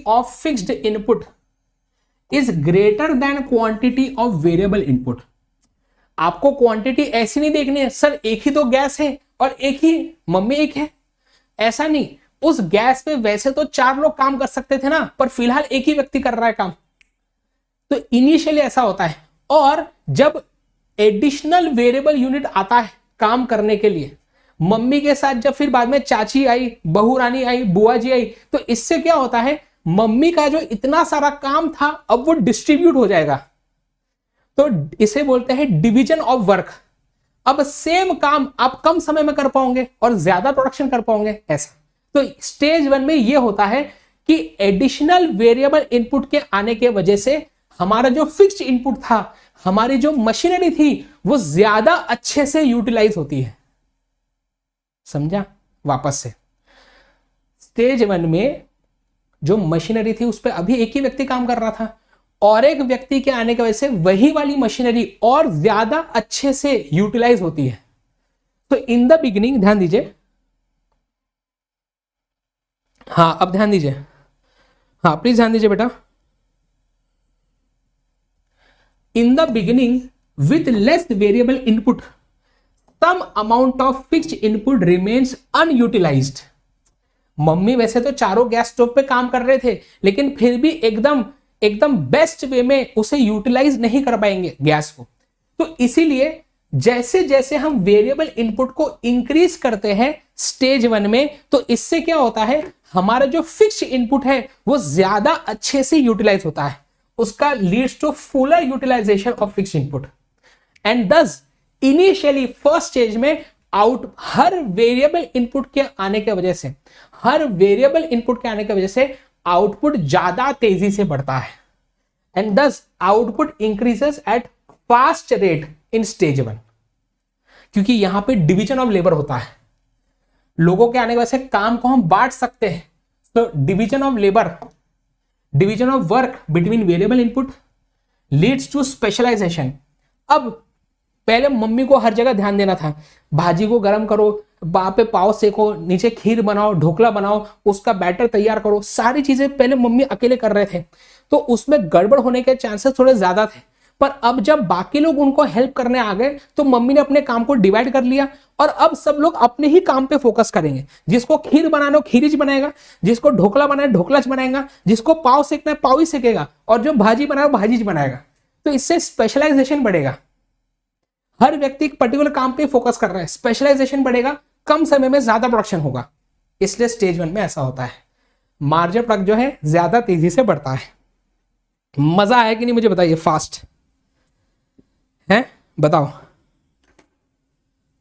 of fixed input is greater then quantity of variable input. आपको क्वांटिटी ऐसी नहीं देखनी है सर एक ही तो गैस है और एक ही मम्मी एक है, ऐसा नहीं, उस गैस पे वैसे तो 4 लोग काम कर सकते थे ना, पर फिलहाल एक ही व्यक्ति कर रहा है काम। तो इनिशियली ऐसा होता है। और जब एडिशनल वेरिएबल यूनिट आता है काम करने के लिए, मम्मी के साथ जब फिर बाद में चाची आई, बहू रानी आई, बुआ जी आई, तो इससे क्या होता है, मम्मी का जो इतना सारा काम था अब वो डिस्ट्रीब्यूट हो जाएगा। तो इसे बोलते हैं डिवीजन ऑफ वर्क। अब सेम काम आप कम समय में कर पाओगे और ज्यादा प्रोडक्शन कर पाओगे, ऐसा। तो स्टेज 1 में ये होता है कि एडिशनल वेरिएबल इनपुट के आने के वजह से हमारा जो फिक्स्ड इनपुट था, हमारी जो मशीनरी थी, वो ज्यादा अच्छे से यूटिलाइज होती है। समझा? वापस से, स्टेज 1 में जो मशीनरी थी उस पर अभी एक ही व्यक्ति काम कर रहा था, और एक व्यक्ति के आने की वजह से वही वाली मशीनरी और ज्यादा अच्छे से यूटिलाइज होती है। तो इन द बिगिनिंग, ध्यान दीजिए, हाँ अब ध्यान दीजिए, हाँ प्लीज ध्यान दीजिए बेटा। In the beginning with less variable input some amount of fixed input remains unutilised. मम्मी वैसे तो चारों गैस स्टोव पे काम कर रहे थे, लेकिन फिर भी एकदम बेस्ट वे में उसे यूटिलाइज नहीं कर पाएंगे गैस को। तो इसीलिए जैसे जैसे हम वेरिएबल इनपुट को इंक्रीज करते हैं स्टेज 1 में, तो इससे क्या होता है, हमारा जो फिक्स्ड इनपुट है वो ज्यादा अच्छे से यूटिलाइज होता है। उसका leads to fuller utilisation of fixed input. And this initially first stage में हर वेरिएबल इनपुट के आने की वजह से आउटपुट ज्यादा तेजी से बढ़ता है। एंड दस output increases eight fast rate in stage 1, क्योंकि यहां पे डिवीजन ऑफ लेबर होता है। लोगों के आने की वजह से काम को हम बांट सकते हैं। तो division of labour, division of work between variable input leads to specialisation. अब पहले मम्मी को हर जगह ध्यान देना था, भाजी को गर्म करो, वहां पे पाव सेको, नीचे खीर बनाओ, ढोकला बनाओ, उसका बैटर तैयार करो, सारी चीजें पहले मम्मी अकेले कर रहे थे, तो उसमें गड़बड़ होने के चांसेस थोड़े ज्यादा थे। पर अब जब बाकी लोग उनको हेल्प करने आ गए, तो मम्मी ने अपने काम को डिवाइड कर लिया, और अब सब लोग अपने ही काम पे फोकस करेंगे। जिसको खीर बनाना हो खीरिज बनाएगा, जिसको ढोकला बनाना है ढोकलाज बनाएगा, जिसको पाव सेकना है पाव ही सेकेगा, और जो भाजी बनाए भाजीज बनाएगा। तो इससे स्पेशलाइजेशन बढ़ेगा। हर व्यक्ति एक पर्टिकुलर काम पे फोकस कर रहा है, स्पेशलाइजेशन बढ़ेगा, कम समय में ज्यादा प्रोडक्शन होगा। इसलिए स्टेज 1 में ऐसा होता है, मार्जिन प्रोडक्ट जो है ज्यादा तेजी से बढ़ता है। मजा आया कि नहीं मुझे बताइए, फास्ट है, बताओ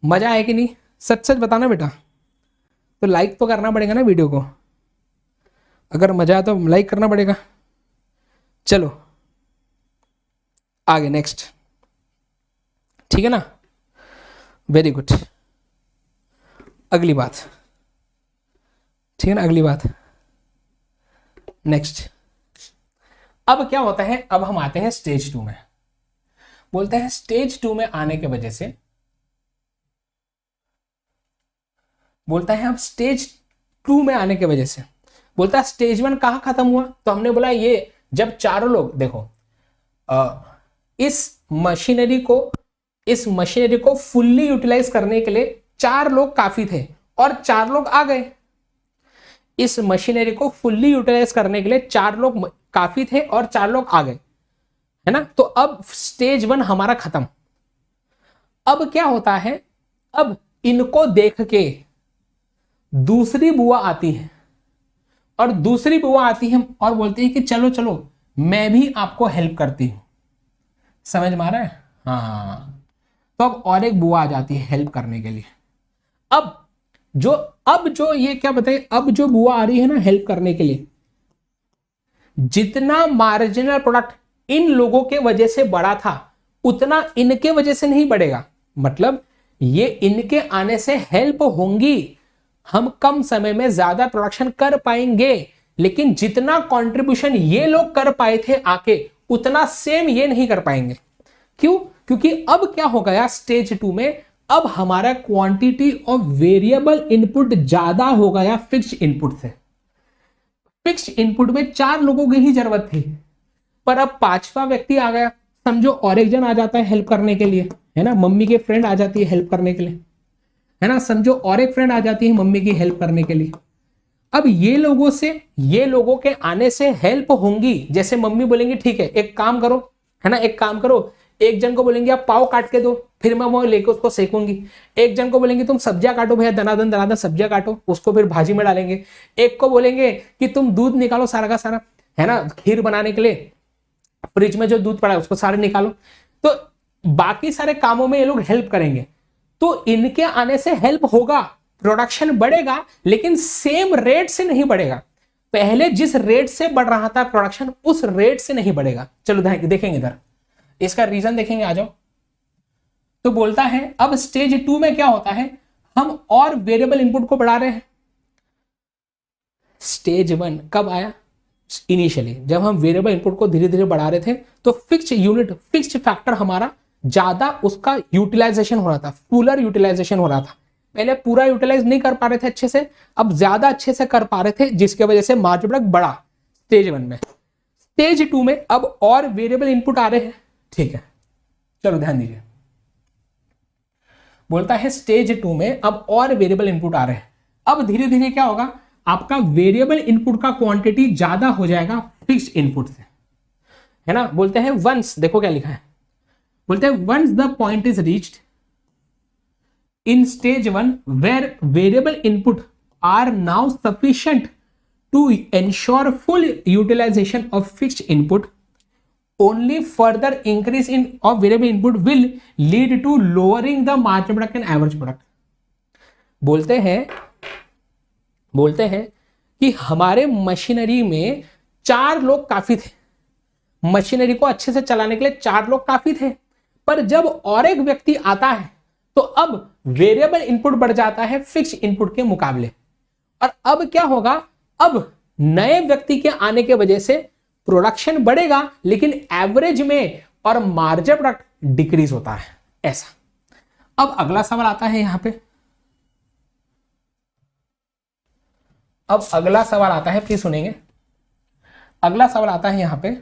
मजा आया कि नहीं, सच सच बताना बेटा। तो लाइक तो करना पड़ेगा ना वीडियो को, अगर मजा आया तो लाइक करना पड़ेगा। चलो आगे नेक्स्ट, ठीक है ना, वेरी गुड। अगली बात, ठीक है ना, अगली बात नेक्स्ट। अब क्या होता है, अब हम आते हैं स्टेज 2 में। बोलते हैं स्टेज 2 में आने के वजह से, बोलता है अब स्टेज 2 में आने के वजह से, बोलता है स्टेज 1 कहां खत्म हुआ। तो हमने बोला ये जब चारों लोग, देखो इस मशीनरी को फुल्ली यूटिलाइज करने के लिए 4 लोग काफी थे और 4 लोग आ गए। इस मशीनरी को फुल्ली यूटिलाइज करने के लिए 4 लोग काफी थे और 4 लोग आ गए, है ना। तो अब स्टेज 1 हमारा खत्म। अब क्या होता है, अब इनको देख के दूसरी बुआ आती है, और दूसरी बुआ आती है और बोलती है कि चलो चलो मैं भी आपको हेल्प करती हूं। समझ में आ रहा है? हाँ। तो अब और एक बुआ आ जाती है हेल्प करने के लिए। अब जो ये क्या बताइए, अब जो बुआ आ रही है ना हेल्प करने के लिए, जितना मार्जिनल प्रोडक्ट इन लोगों के वजह से बढ़ा था, उतना इनके वजह से नहीं बढ़ेगा। मतलब ये इनके आने से हेल्प होंगी, हम कम समय में ज्यादा प्रोडक्शन कर पाएंगे, लेकिन जितना कंट्रीब्यूशन ये लोग कर पाए थे आके, उतना सेम ये नहीं कर पाएंगे। क्यों? क्योंकि अब क्या हो गया स्टेज 2 में, अब हमारा क्वांटिटी ऑफ वेरिएबल इनपुट ज्यादा हो गया फिक्स्ड इनपुट से। फिक्स्ड इनपुट में 4 लोगों की ही जरूरत थी, पर अब 5वां व्यक्ति आ गया। समझो और एक जन आ जाता है हेल्प करने के लिए, है ना, मम्मी के फ्रेंड आ जाती है हेल्प करने के लिए, है ना, समझो और एक फ्रेंड आ जाती है मम्मी की हेल्प करने के लिए। अब ये लोगों के आने से हेल्प होंगी। जैसे मम्मी बोलेंगी ठीक है एक काम करो, है ना, एक काम करो, एक जन को बोलेंगे आप पाव काट के दो, फिर मैं वो लेके उसको सेकूंगी। एक जन को बोलेंगे तुम सब्जियां काटो भैया, दनादन सब्जियां काटो, उसको फिर भाजी में डालेंगे। एक को बोलेंगे कि तुम दूध निकालो सारा का सारा, है ना, खीर बनाने के लिए फ्रिज में जो दूध पड़ा है उसको सारे निकालो। तो बाकी सारे कामों में ये लोग हेल्प करेंगे। तो इनके आने से हेल्प होगा, प्रोडक्शन बढ़ेगा, लेकिन सेम रेट से नहीं बढ़ेगा। पहले जिस रेट से बढ़ रहा था प्रोडक्शन उस रेट से नहीं बढ़ेगा। चलो देखेंगे इधर, इसका रीजन देखेंगे, आ जाओ। तो बोलता है अब स्टेज 2 में क्या होता है, हम और वेरिएबल इनपुट को बढ़ा रहे हैं। स्टेज 1 कब आया, इनिशियली जब हम वेरिएबल इनपुट को धीरे धीरे बढ़ा रहे थे तो फिक्स्ड फैक्टर हमारा ज्यादा उसका यूटिलाइजेशन हो रहा था, फुलर यूटिलाइजेशन हो रहा था। पहले पूरा यूटिलाइज नहीं कर पा रहे थे अच्छे से, अब ज्यादा अच्छे से कर पा रहे थे, जिसके वजह से मार्जिन प्रोडक्ट बढ़ा स्टेज 1 में। स्टेज 2 में अब और वेरिएबल इनपुट आ रहे हैं, ठीक है, चलो ध्यान दीजिए। बोलता है स्टेज 2 में अब और वेरिएबल इनपुट आ रहे हैं। अब धीरे धीरे क्या होगा, आपका वेरिएबल इनपुट का क्वांटिटी ज्यादा हो जाएगा फिक्स्ड इनपुट से, है ना। बोलते हैं वंस, देखो क्या लिखा है, बोलते हैं once the point is reached in stage 1 where variable input are now sufficient to ensure full utilisation of fixed input, only further increase in of variable input will lead to lowering the marginal product and average product। बोलते हैं कि हमारे machinery में 4 लोग काफी थे, machinery को अच्छे से चलाने के लिए 4 लोग काफी थे, पर जब और एक व्यक्ति आता है तो अब वेरिएबल इनपुट बढ़ जाता है फिक्स इनपुट के मुकाबले। और अब क्या होगा, अब नए व्यक्ति के आने के वजह से प्रोडक्शन बढ़ेगा, लेकिन एवरेज में और मार्जिन प्रोडक्ट डिक्रीज होता है, ऐसा। अब अगला सवाल आता है यहां पे, अब अगला सवाल आता है, प्लीज सुनेंगे। अगला सवाल आता है यहां पे,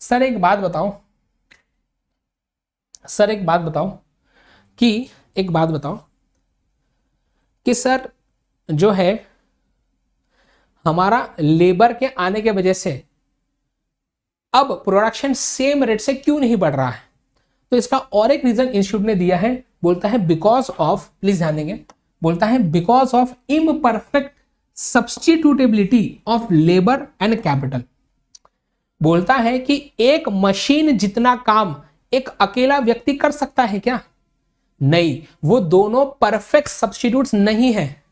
सर एक बात बताओ कि सर जो है हमारा लेबर के आने के वजह से अब प्रोडक्शन सेम रेट से क्यों नहीं बढ़ रहा है। तो इसका और एक रीजन इंस्टीट्यूट ने दिया है, बोलता है बिकॉज ऑफ, प्लीज ध्यान देंगे, बोलता है because of imperfect substitutability of labour and capital. बोलता है कि एक मशीन जितना काम एक अकेला व्यक्ति कर सकता है क्या, नहीं, वो दोनों परफेक्ट सब्स्टिट्यूट्स नहीं है।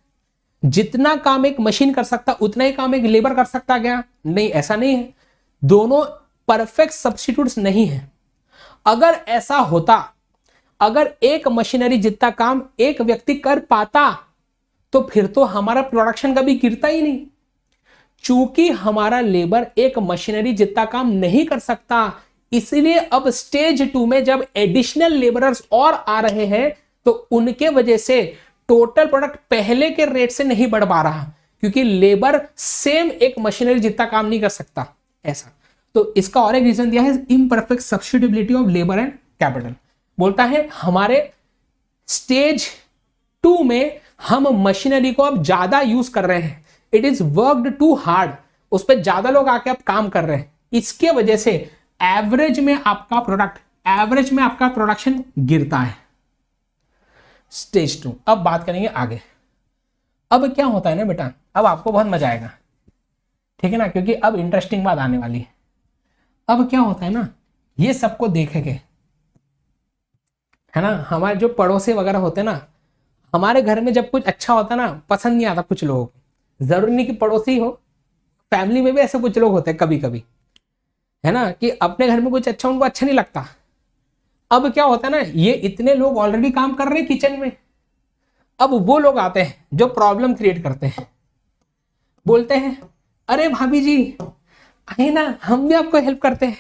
जितना काम एक मशीन कर सकता उतना ही काम एक लेबर कर सकता क्या, नहीं, ऐसा नहीं है, दोनों परफेक्ट सब्स्टिट्यूट्स नहीं है। अगर ऐसा होता, अगर एक मशीनरी जितना काम एक व्यक्ति कर पाता तो फिर तो हमारा प्रोडक्शन कभी गिरता ही नहीं। चूंकि हमारा लेबर एक मशीनरी जितना काम नहीं कर सकता, इसलिए अब स्टेज 2 में जब एडिशनल लेबरर्स और आ रहे हैं तो उनके वजह से टोटल प्रोडक्ट पहले के रेट से नहीं बढ़ पा रहा, क्योंकि लेबर सेम एक मशीनरी जितना काम नहीं कर सकता, ऐसा। तो इसका और एक रीजन दिया है, imperfect substitutability of labour and capital. बोलता है हमारे स्टेज 2 में हम मशीनरी को अब ज्यादा यूज कर रहे हैं, it is worked too hard, उस पर ज्यादा लोग आके अब काम कर रहे हैं, इसके वजह से एवरेज में आपका प्रोडक्शन गिरता है। स्टेज 2। अब बात करेंगे आगे। अब क्या होता है ना बेटा, अब आपको बहुत मजा आएगा, ठीक है ना, क्योंकि अब इंटरेस्टिंग बात आने वाली है। अब क्या होता है ना, ये सबको देखेंगे, है ना, हमारे जो पड़ोसी वगैरह होते हैं ना, हमारे घर में जब कुछ अच्छा होता है ना, पसंद नहीं आता कुछ लोगों को, जरूरी नहीं कि पड़ोसी हो, फैमिली में भी ऐसे कुछ लोग होते हैं कभी कभी, है ना, कि अपने घर में कुछ अच्छा उनको अच्छा नहीं लगता। अब क्या होता है ना, ये इतने लोग ऑलरेडी काम कर रहे हैं किचन में, अब वो लोग आते हैं जो प्रॉब्लम क्रिएट करते हैं, बोलते हैं अरे भाभी जी आइए ना, हम भी आपको हेल्प करते हैं,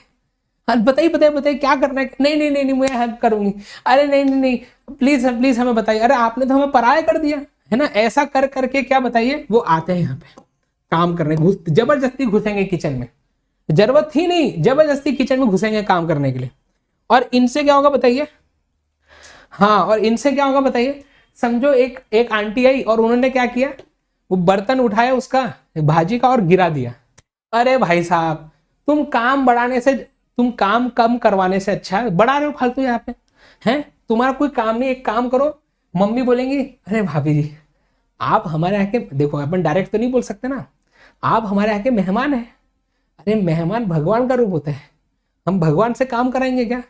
बताइए क्या करना है। नहीं मैं हेल्प करूंगी। अरे नहीं प्लीज हमें बताइए। अरे आपने तो हमें पराया कर दिया, है ना। ऐसा कर करके क्या बताइए, वो आते हैं यहाँ पे काम करने, जबरदस्ती घुसेंगे किचन में, जरूरत ही नहीं, जबरदस्ती किचन में घुसेंगे काम करने के लिए। और इनसे क्या होगा बताइए, हाँ, और इनसे क्या होगा बताइए। समझो एक आंटी आई और उन्होंने क्या किया, वो बर्तन उठाया उसका भाजी का और गिरा दिया। अरे भाई साहब, तुम काम बढ़ाने से, तुम काम कम करवाने से अच्छा है बढ़ा रहे हो फालतू यहाँ पे। हैं, तुम्हारा कोई काम नहीं, एक काम करो, मम्मी बोलेंगी अरे भाभी जी आप हमारे यहाँ के, देखो अपन डायरेक्ट तो नहीं बोल सकते ना, आप हमारे यहाँ के मेहमान हैं। अरे मेहमान भगवान का रूप होता है, हम भगवान से काम कराएंगे क्या?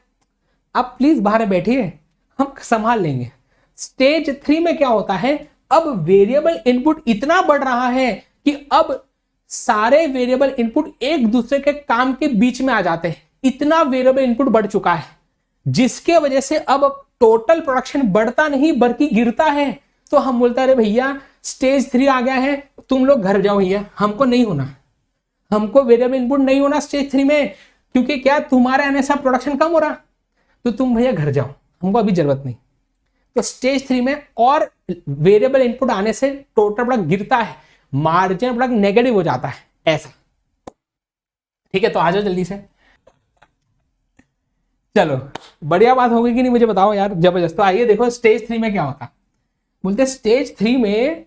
आप प्लीज बाहर बैठिए, हम संभाल लेंगे। स्टेज 3 में क्या होता है, अब वेरिएबल इनपुट इतना बढ़ रहा है कि अब सारे वेरिएबल इनपुट एक दूसरे के काम के बीच में आ जाते हैं। इतना वेरिएबल इनपुट बढ़ चुका है जिसके वजह से अब टोटल प्रोडक्शन बढ़ता नहीं बल्कि गिरता है। तो हम बोलते हैं अरे भैया स्टेज 3 आ गया है, तुम लोग घर जाओ भैया, हमको नहीं होना, हमको वेरिएबल इनपुट नहीं होना स्टेज 3 में, क्योंकि क्या तुम्हारे आने से प्रोडक्शन कम हो रहा, तो तुम भैया घर जाओ, हमको अभी जरूरत नहीं। तो स्टेज 3 में और वेरिएबल इनपुट आने से टोटल प्रोडक्ट गिरता है, मार्जिन प्रोडक्ट नेगेटिव हो जाता है, ऐसा। ठीक है, तो आ जाओ जल्दी से। चलो बढ़िया बात हो गई कि नहीं मुझे बताओ यार, जबरदस्त। तो आइए देखो स्टेज 3 में क्या होता है। बोलते हैं स्टेज 3 में,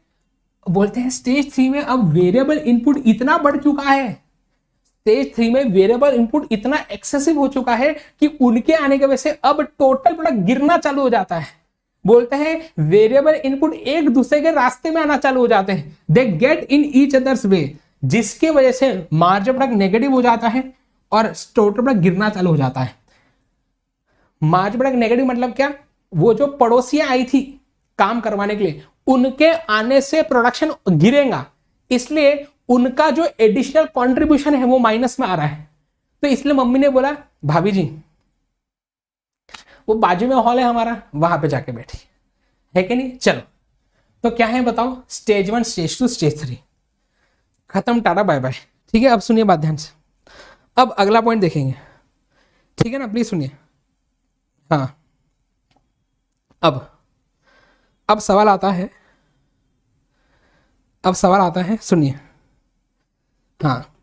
बोलते हैं स्टेज 3 में अब वेरिएबल इनपुट इतना बढ़ चुका है, स्टेज 3 में वेरिएबल इनपुट इतना एक्सेसिव हो चुका है कि उनके आने की वजह से अब टोटल प्रोडक्ट गिरना चालू हो जाता है। बोलते हैं वेरिएबल इनपुट एक दूसरे के रास्ते में आना चालू हो जाते हैं, they get in each other's way, जिसके वजह से मार्जिन प्रोडक्ट नेगेटिव हो जाता है और टोटल प्रोडक्ट गिरना चालू हो जाता है। मार्जिन प्रोडक्ट नेगेटिव मतलब क्या, वो जो पड़ोसियां आई थी काम करवाने के लिए, उनके आने से प्रोडक्शन गिरेगा, इसलिए उनका जो एडिशनल कंट्रीब्यूशन है वो माइनस में आ रहा है। तो इसलिए मम्मी ने बोला भाभी जी वो बाजू में हॉल है हमारा, वहां पे जाके बैठी, है कि नहीं। चलो तो क्या है बताओ, स्टेज 1 स्टेज 2 स्टेज 3 खत्म, टाटा बाय बाय। ठीक है, अब सुनिए बात ध्यान से, अब अगला पॉइंट देखेंगे, ठीक है ना, प्लीज सुनिए। हाँ, अब सवाल आता है, अब सवाल आता है, सुनिए। हाँ,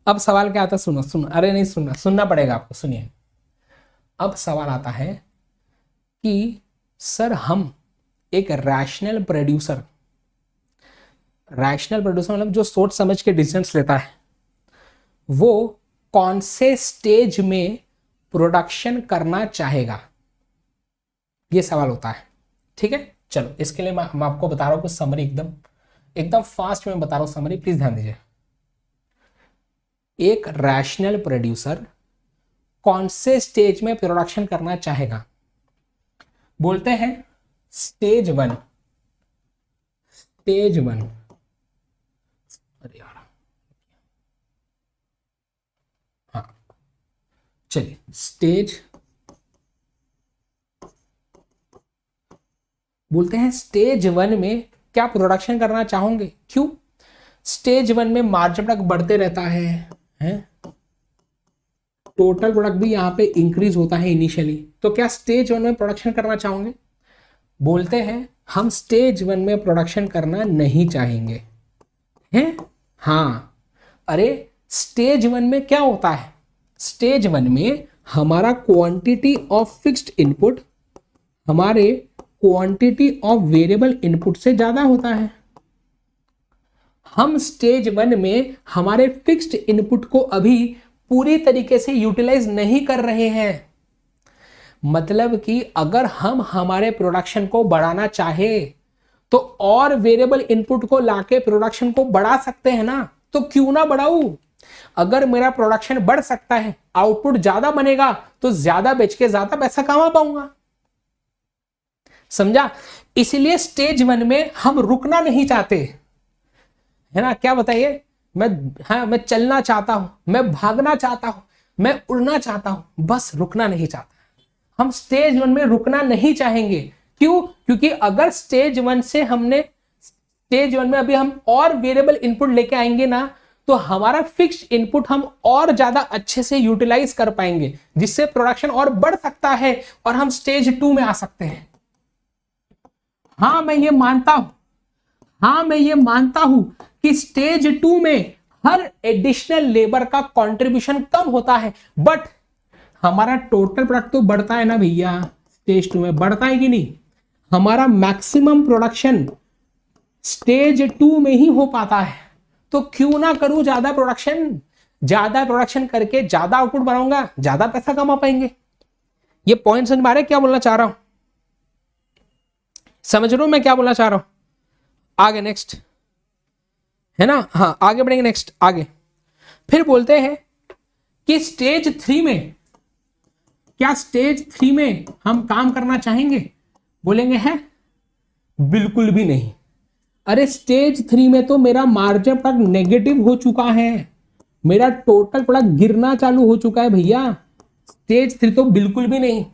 अब सवाल क्या आता है, सुनो सुनो, अरे नहीं सुनना, सुनना पड़ेगा आपको, सुनिए। अब सवाल आता है कि सर हम एक रैशनल प्रोड्यूसर मतलब जो सोच समझ के डिसीजंस लेता है, वो कौन से स्टेज में प्रोडक्शन करना चाहेगा, ये सवाल होता है। ठीक है, चलो इसके लिए मैं आपको बता रहा हूं कुछ समरी, एकदम फास्ट में बता रहा हूं समरी, प्लीज ध्यान दीजिए। एक रैशनल प्रोड्यूसर कौन से स्टेज में प्रोडक्शन करना चाहेगा, बोलते हैं स्टेज 1, स्टेज 1। अरे यार, हाँ चलिए, स्टेज, बोलते हैं स्टेज 1 में क्या प्रोडक्शन करना चाहोगे, क्यों? स्टेज 1 में मार्जिन प्रोडक्ट बढ़ते रहता है, टोटल प्रोडक्ट भी यहाँ पे इंक्रीज होता है इनिशियली, तो क्या स्टेज 1 में प्रोडक्शन करना चाहोगे? बोलते हैं हम स्टेज 1 में प्रोडक्शन करना नहीं चाहेंगे, हैं? हाँ, अरे स्टेज 1 में क्या होता है, स्टेज 1 में हमारा क्वांटिटी ऑफ फिक्स्ड इनपुट हमारे क्वांटिटी ऑफ वेरिएबल इनपुट से ज्यादा होता है। हम स्टेज 1 में हमारे फिक्स्ड इनपुट को अभी पूरी तरीके से यूटिलाइज नहीं कर रहे हैं। मतलब कि अगर हम हमारे प्रोडक्शन को बढ़ाना चाहे तो और वेरिएबल इनपुट को लाके प्रोडक्शन को बढ़ा सकते हैं ना, तो क्यों ना बढ़ाऊं? अगर मेरा प्रोडक्शन बढ़ सकता है, आउटपुट ज्यादा बनेगा, तो ज्यादा बेच के ज्यादा पैसा कमा पाऊंगा, समझा? इसलिए स्टेज 1 में हम रुकना नहीं चाहते, है ना। क्या बताइए, मैं चलना चाहता हूं, मैं भागना चाहता हूं, मैं उड़ना चाहता हूं, बस रुकना नहीं चाहता। हम स्टेज 1 में रुकना नहीं चाहेंगे, क्यों? क्योंकि अगर स्टेज 1 से स्टेज 1 में अभी हम और वेरिएबल इनपुट लेके आएंगे ना, तो हमारा फिक्स्ड इनपुट हम और ज्यादा अच्छे से यूटिलाइज कर पाएंगे, जिससे प्रोडक्शन और बढ़ सकता है और हम स्टेज 2 में आ सकते हैं। हाँ मैं ये मानता हूं कि स्टेज 2 में हर एडिशनल लेबर का कंट्रीब्यूशन कम होता है, बट हमारा टोटल प्रोडक्ट तो बढ़ता है ना भैया, स्टेज 2 में बढ़ता है कि नहीं? हमारा मैक्सिमम प्रोडक्शन स्टेज 2 में ही हो पाता है, तो क्यों ना करूं ज्यादा प्रोडक्शन। ज्यादा प्रोडक्शन करके ज्यादा आउटपुट बनाऊंगा, ज्यादा पैसा कमा पाएंगे। ये पॉइंट समझ में आ रहा है क्या बोलना चाह रहा हूं? समझ रहे हो मैं क्या बोलना चाह रहा हूं? आगे नेक्स्ट है ना, हाँ आगे बढ़ेंगे नेक्स्ट आगे। फिर बोलते हैं कि स्टेज 3 में, क्या स्टेज 3 में हम काम करना चाहेंगे? बोलेंगे है बिल्कुल भी नहीं। अरे स्टेज 3 में तो मेरा मार्जिन प्रोडक्ट नेगेटिव हो चुका है, मेरा टोटल प्रोडक्ट गिरना चालू हो चुका है भैया। स्टेज 3 तो बिल्कुल भी नहीं।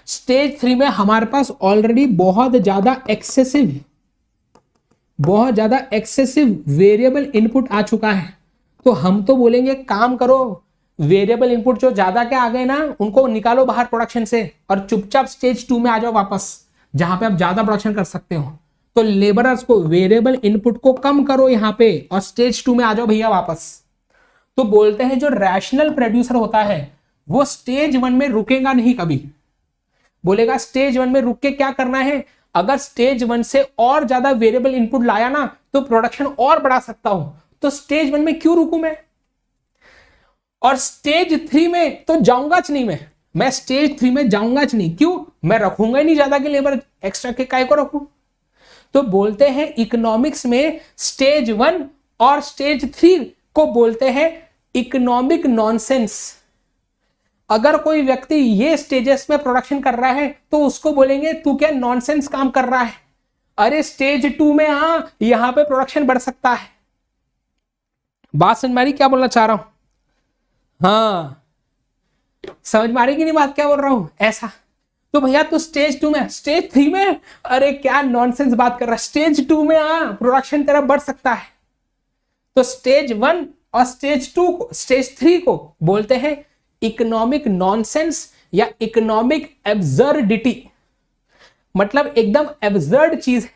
स्टेज 3 में हमारे पास ऑलरेडी बहुत ज्यादा एक्सेसिव वेरिएबल इनपुट आ चुका है। तो हम तो बोलेंगे काम करो, वेरिएबल इनपुट जो ज्यादा के आ गए ना उनको निकालो बाहर प्रोडक्शन से और चुपचाप स्टेज 2 में आ जाओ वापस, जहां पे आप ज्यादा प्रोडक्शन कर सकते हो। तो लेबरर्स को वेरिएबल इनपुट को कम करो यहां पे और स्टेज 2 में आ जाओ भैया वापस। तो बोलते हैं जो रैशनल प्रोड्यूसर होता है वो स्टेज 1 में रुकेगा नहीं कभी। बोलेगा स्टेज 1 में रुक के क्या करना है, अगर स्टेज 1 से और ज्यादा वेरिएबल इनपुट लाया ना तो प्रोडक्शन और बढ़ा सकता हूं, तो स्टेज 1 में क्यों रुकूं मैं। और स्टेज 3 में तो जाऊंगा नहीं, मैं स्टेज 3 में जाऊंगा नहीं। क्यों? मैं रखूंगा ही नहीं ज्यादा की लेबर एक्स्ट्रा के, काय को रखूं। तो बोलते हैं इकोनॉमिक्स में स्टेज 1 और स्टेज 3 को बोलते हैं इकोनॉमिक नॉनसेंस। अगर कोई व्यक्ति ये स्टेजेस में प्रोडक्शन कर रहा है तो उसको बोलेंगे तू क्या नॉनसेंस काम कर रहा है, अरे स्टेज 2 में आ, यहां पे प्रोडक्शन बढ़ सकता है। बात समझ मारी क्या बोलना चाह रहा हूं? हाँ समझ मारी कि नहीं बात क्या बोल रहा हूं? ऐसा तो भैया तू स्टेज 2 में, स्टेज 3 में, अरे क्या नॉनसेंस बात कर रहा है, स्टेज 2 में आ, प्रोडक्शन तेरा बढ़ सकता है। तो स्टेज 1 और स्टेज 2 को, स्टेज 3 को बोलते हैं इकोनॉमिक नॉनसेंस या इकोनॉमिक एब्सर्डिटी। मतलब एकदम एब्सर्ड चीज है।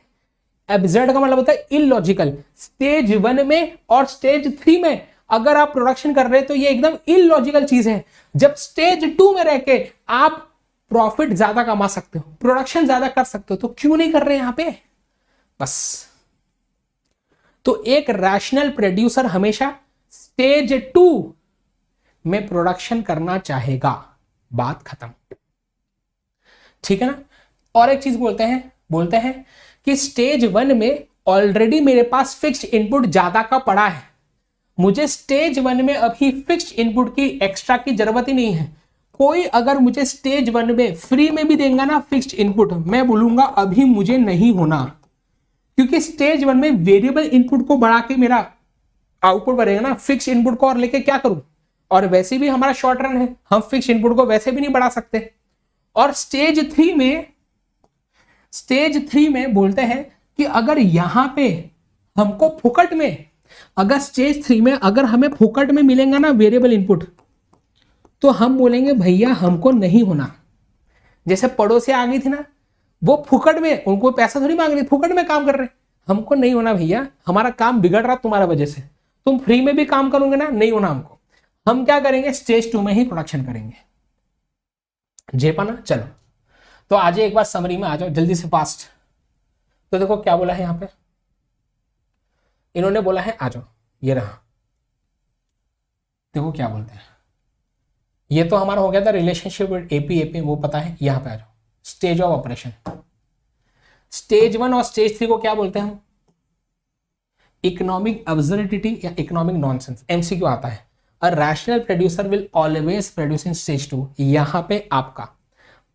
एब्सर्ड का मतलब होता है इलॉजिकल। स्टेज 1 में और स्टेज 3 में अगर आप प्रोडक्शन कर रहे हैं तो ये एकदम इलॉजिकल चीज है। जब स्टेज 2 में रह के आप प्रॉफिट ज्यादा कमा सकते हो, प्रोडक्शन ज्यादा कर सकते हो, तो क्यों नहीं कर रहे यहां पे बस। तो एक रैशनल प्रोड्यूसर हमेशा स्टेज 2 में प्रोडक्शन करना चाहेगा, बात खत्म। ठीक है ना। और एक चीज बोलते हैं कि स्टेज 1 में ऑलरेडी मेरे पास फिक्स्ड इनपुट ज्यादा का पड़ा है, मुझे स्टेज 1 में अभी फिक्स्ड इनपुट की एक्स्ट्रा की जरूरत ही नहीं है। कोई अगर मुझे स्टेज 1 में फ्री में भी देगा ना फिक्स्ड इनपुट, मैं बोलूंगा अभी मुझे नहीं होना, क्योंकि स्टेज 1 में वेरिएबल इनपुट को बढ़ा के मेरा आउटपुट बढ़ेगा ना, फिक्स्ड इनपुट को और लेके क्या करूं। और वैसे भी हमारा शॉर्ट रन है, हम फिक्स्ड इनपुट को वैसे भी नहीं बढ़ा सकते। और स्टेज 3 में बोलते हैं कि अगर यहां पे हमको फुकट में, अगर स्टेज 3 में अगर हमें फुकट में मिलेगा ना वेरिएबल इनपुट, तो हम बोलेंगे भैया हमको नहीं होना। जैसे पड़ोसी आ गई थी ना, वो फुकट में, उनको पैसा थोड़ी मांग रही, फुकट में काम कर रहे, हमको नहीं होना भैया, हमारा काम बिगड़ रहा तुम्हारा वजह से, तुम फ्री में भी काम करोगे ना, नहीं होना हमको। हम क्या करेंगे, स्टेज 2 में ही प्रोडक्शन करेंगे। जेपा ना। चलो तो आज एक बार समरी में आ जाओ जल्दी से फास्ट। तो देखो क्या बोला है यहां पे, इन्होंने बोला है आ जाओ, ये रहा, देखो क्या बोलते हैं। ये तो हमारा हो गया था रिलेशनशिप विद एपी, वो पता है। यहां पे आ जाओ, स्टेज ऑफ ऑपरेशन। स्टेज 1 और स्टेज 3 को क्या बोलते हैं हम, इकोनॉमिक अब्सर्डिटी या इकोनॉमिक नॉनसेंस। एमसीक्यू आता है, a rational producer will always produce in stage 2। यहां पे आपका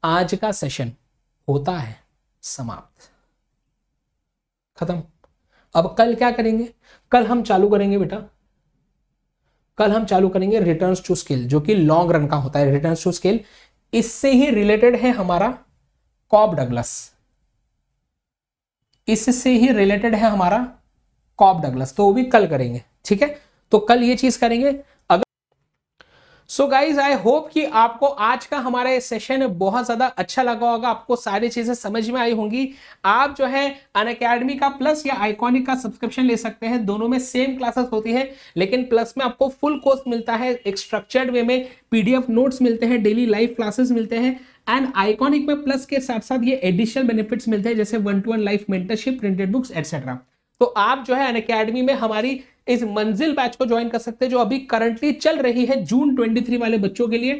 आज का सेशन होता है समाप्त, खत्म। अब कल क्या करेंगे, कल हम चालू करेंगे बेटा, कल हम चालू करेंगे रिटर्न्स टू स्केल, जो कि लॉन्ग रन का होता है रिटर्न्स टू स्केल। इससे ही रिलेटेड है हमारा कॉब डगलस, इससे ही रिलेटेड है हमारा कॉब डगलस, तो वो भी कल करेंगे। ठीक है, तो कल ये चीज करेंगे। सो गाइज आई होप कि आपको आज का हमारा ये सेशन बहुत ज्यादा अच्छा लगा होगा, आपको सारी चीजें समझ में आई होंगी। आप जो है अनअकैडमी का प्लस या आइकॉनिक का सब्सक्रिप्शन ले सकते हैं, दोनों में सेम क्लासेस होती है, लेकिन प्लस में आपको फुल कोर्स मिलता है, एक स्ट्रक्चर्ड वे में पीडीएफ नोट्स मिलते हैं, डेली लाइव क्लासेस मिलते हैं। एंड आइकॉनिक में प्लस के साथ साथ ये एडिशनल बेनिफिट्स मिलते हैं, जैसे 1-to-1 life mentorship, printed books etcetera. तो आप जो है अनअकैडमी में हमारी इस मंजिल बैच को ज्वाइन कर सकते हैं जो अभी करंटली चल रही है जून 23 वाले बच्चों के लिए।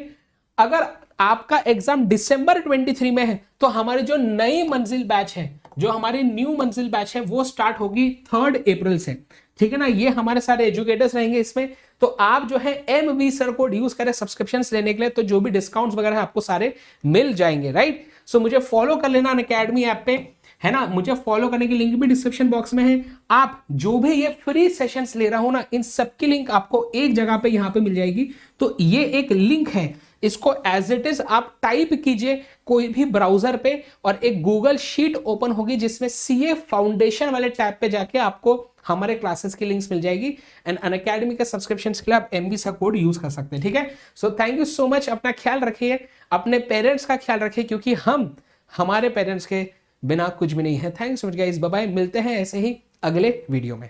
अगर आपका एग्जाम दिसंबर 23 में है तो हमारी जो नई मंजिल बैच है, जो हमारी न्यू मंजिल बैच है, वो स्टार्ट होगी 3 अप्रैल से। ठीक है ना, ये हमारे सारे एजुकेटर्स रहेंगे इसमें। तो आप जो है MV सर कोड यूज करें सब्सक्रिप्शन लेने के लिए, तो जो भी डिस्काउंट्स वगैरह है आपको सारे मिल जाएंगे, राइट। सो मुझे फॉलो कर लेना अनअकैडमी ऐप पे, है ना। मुझे फॉलो करने की लिंक भी डिस्क्रिप्शन बॉक्स में है। आप जो भी ये फ्री सेशंस ले रहा हूं ना, इन सब की लिंक आपको एक जगह पे यहां पे मिल जाएगी। तो ये एक लिंक है, इसको एज इट इज आप टाइप कीजिए कोई भी ब्राउजर पे, और एक गूगल शीट ओपन होगी जिसमें CA फाउंडेशन वाले टैब पे जाके आपको हमारे क्लासेस की लिंक्स मिल जाएगी। एंड अनअकैडमी के सब्सक्रिप्शन के लिए आप MV सा कोड यूज कर सकते हैं, ठीक है। So thank you so much. अपना ख्याल रखिए, अपने पेरेंट्स का ख्याल रखिए, क्योंकि हम हमारे पेरेंट्स के बिना कुछ भी नहीं है। Thanks so much guys, bye bye. मिलते हैं ऐसे ही अगले वीडियो में।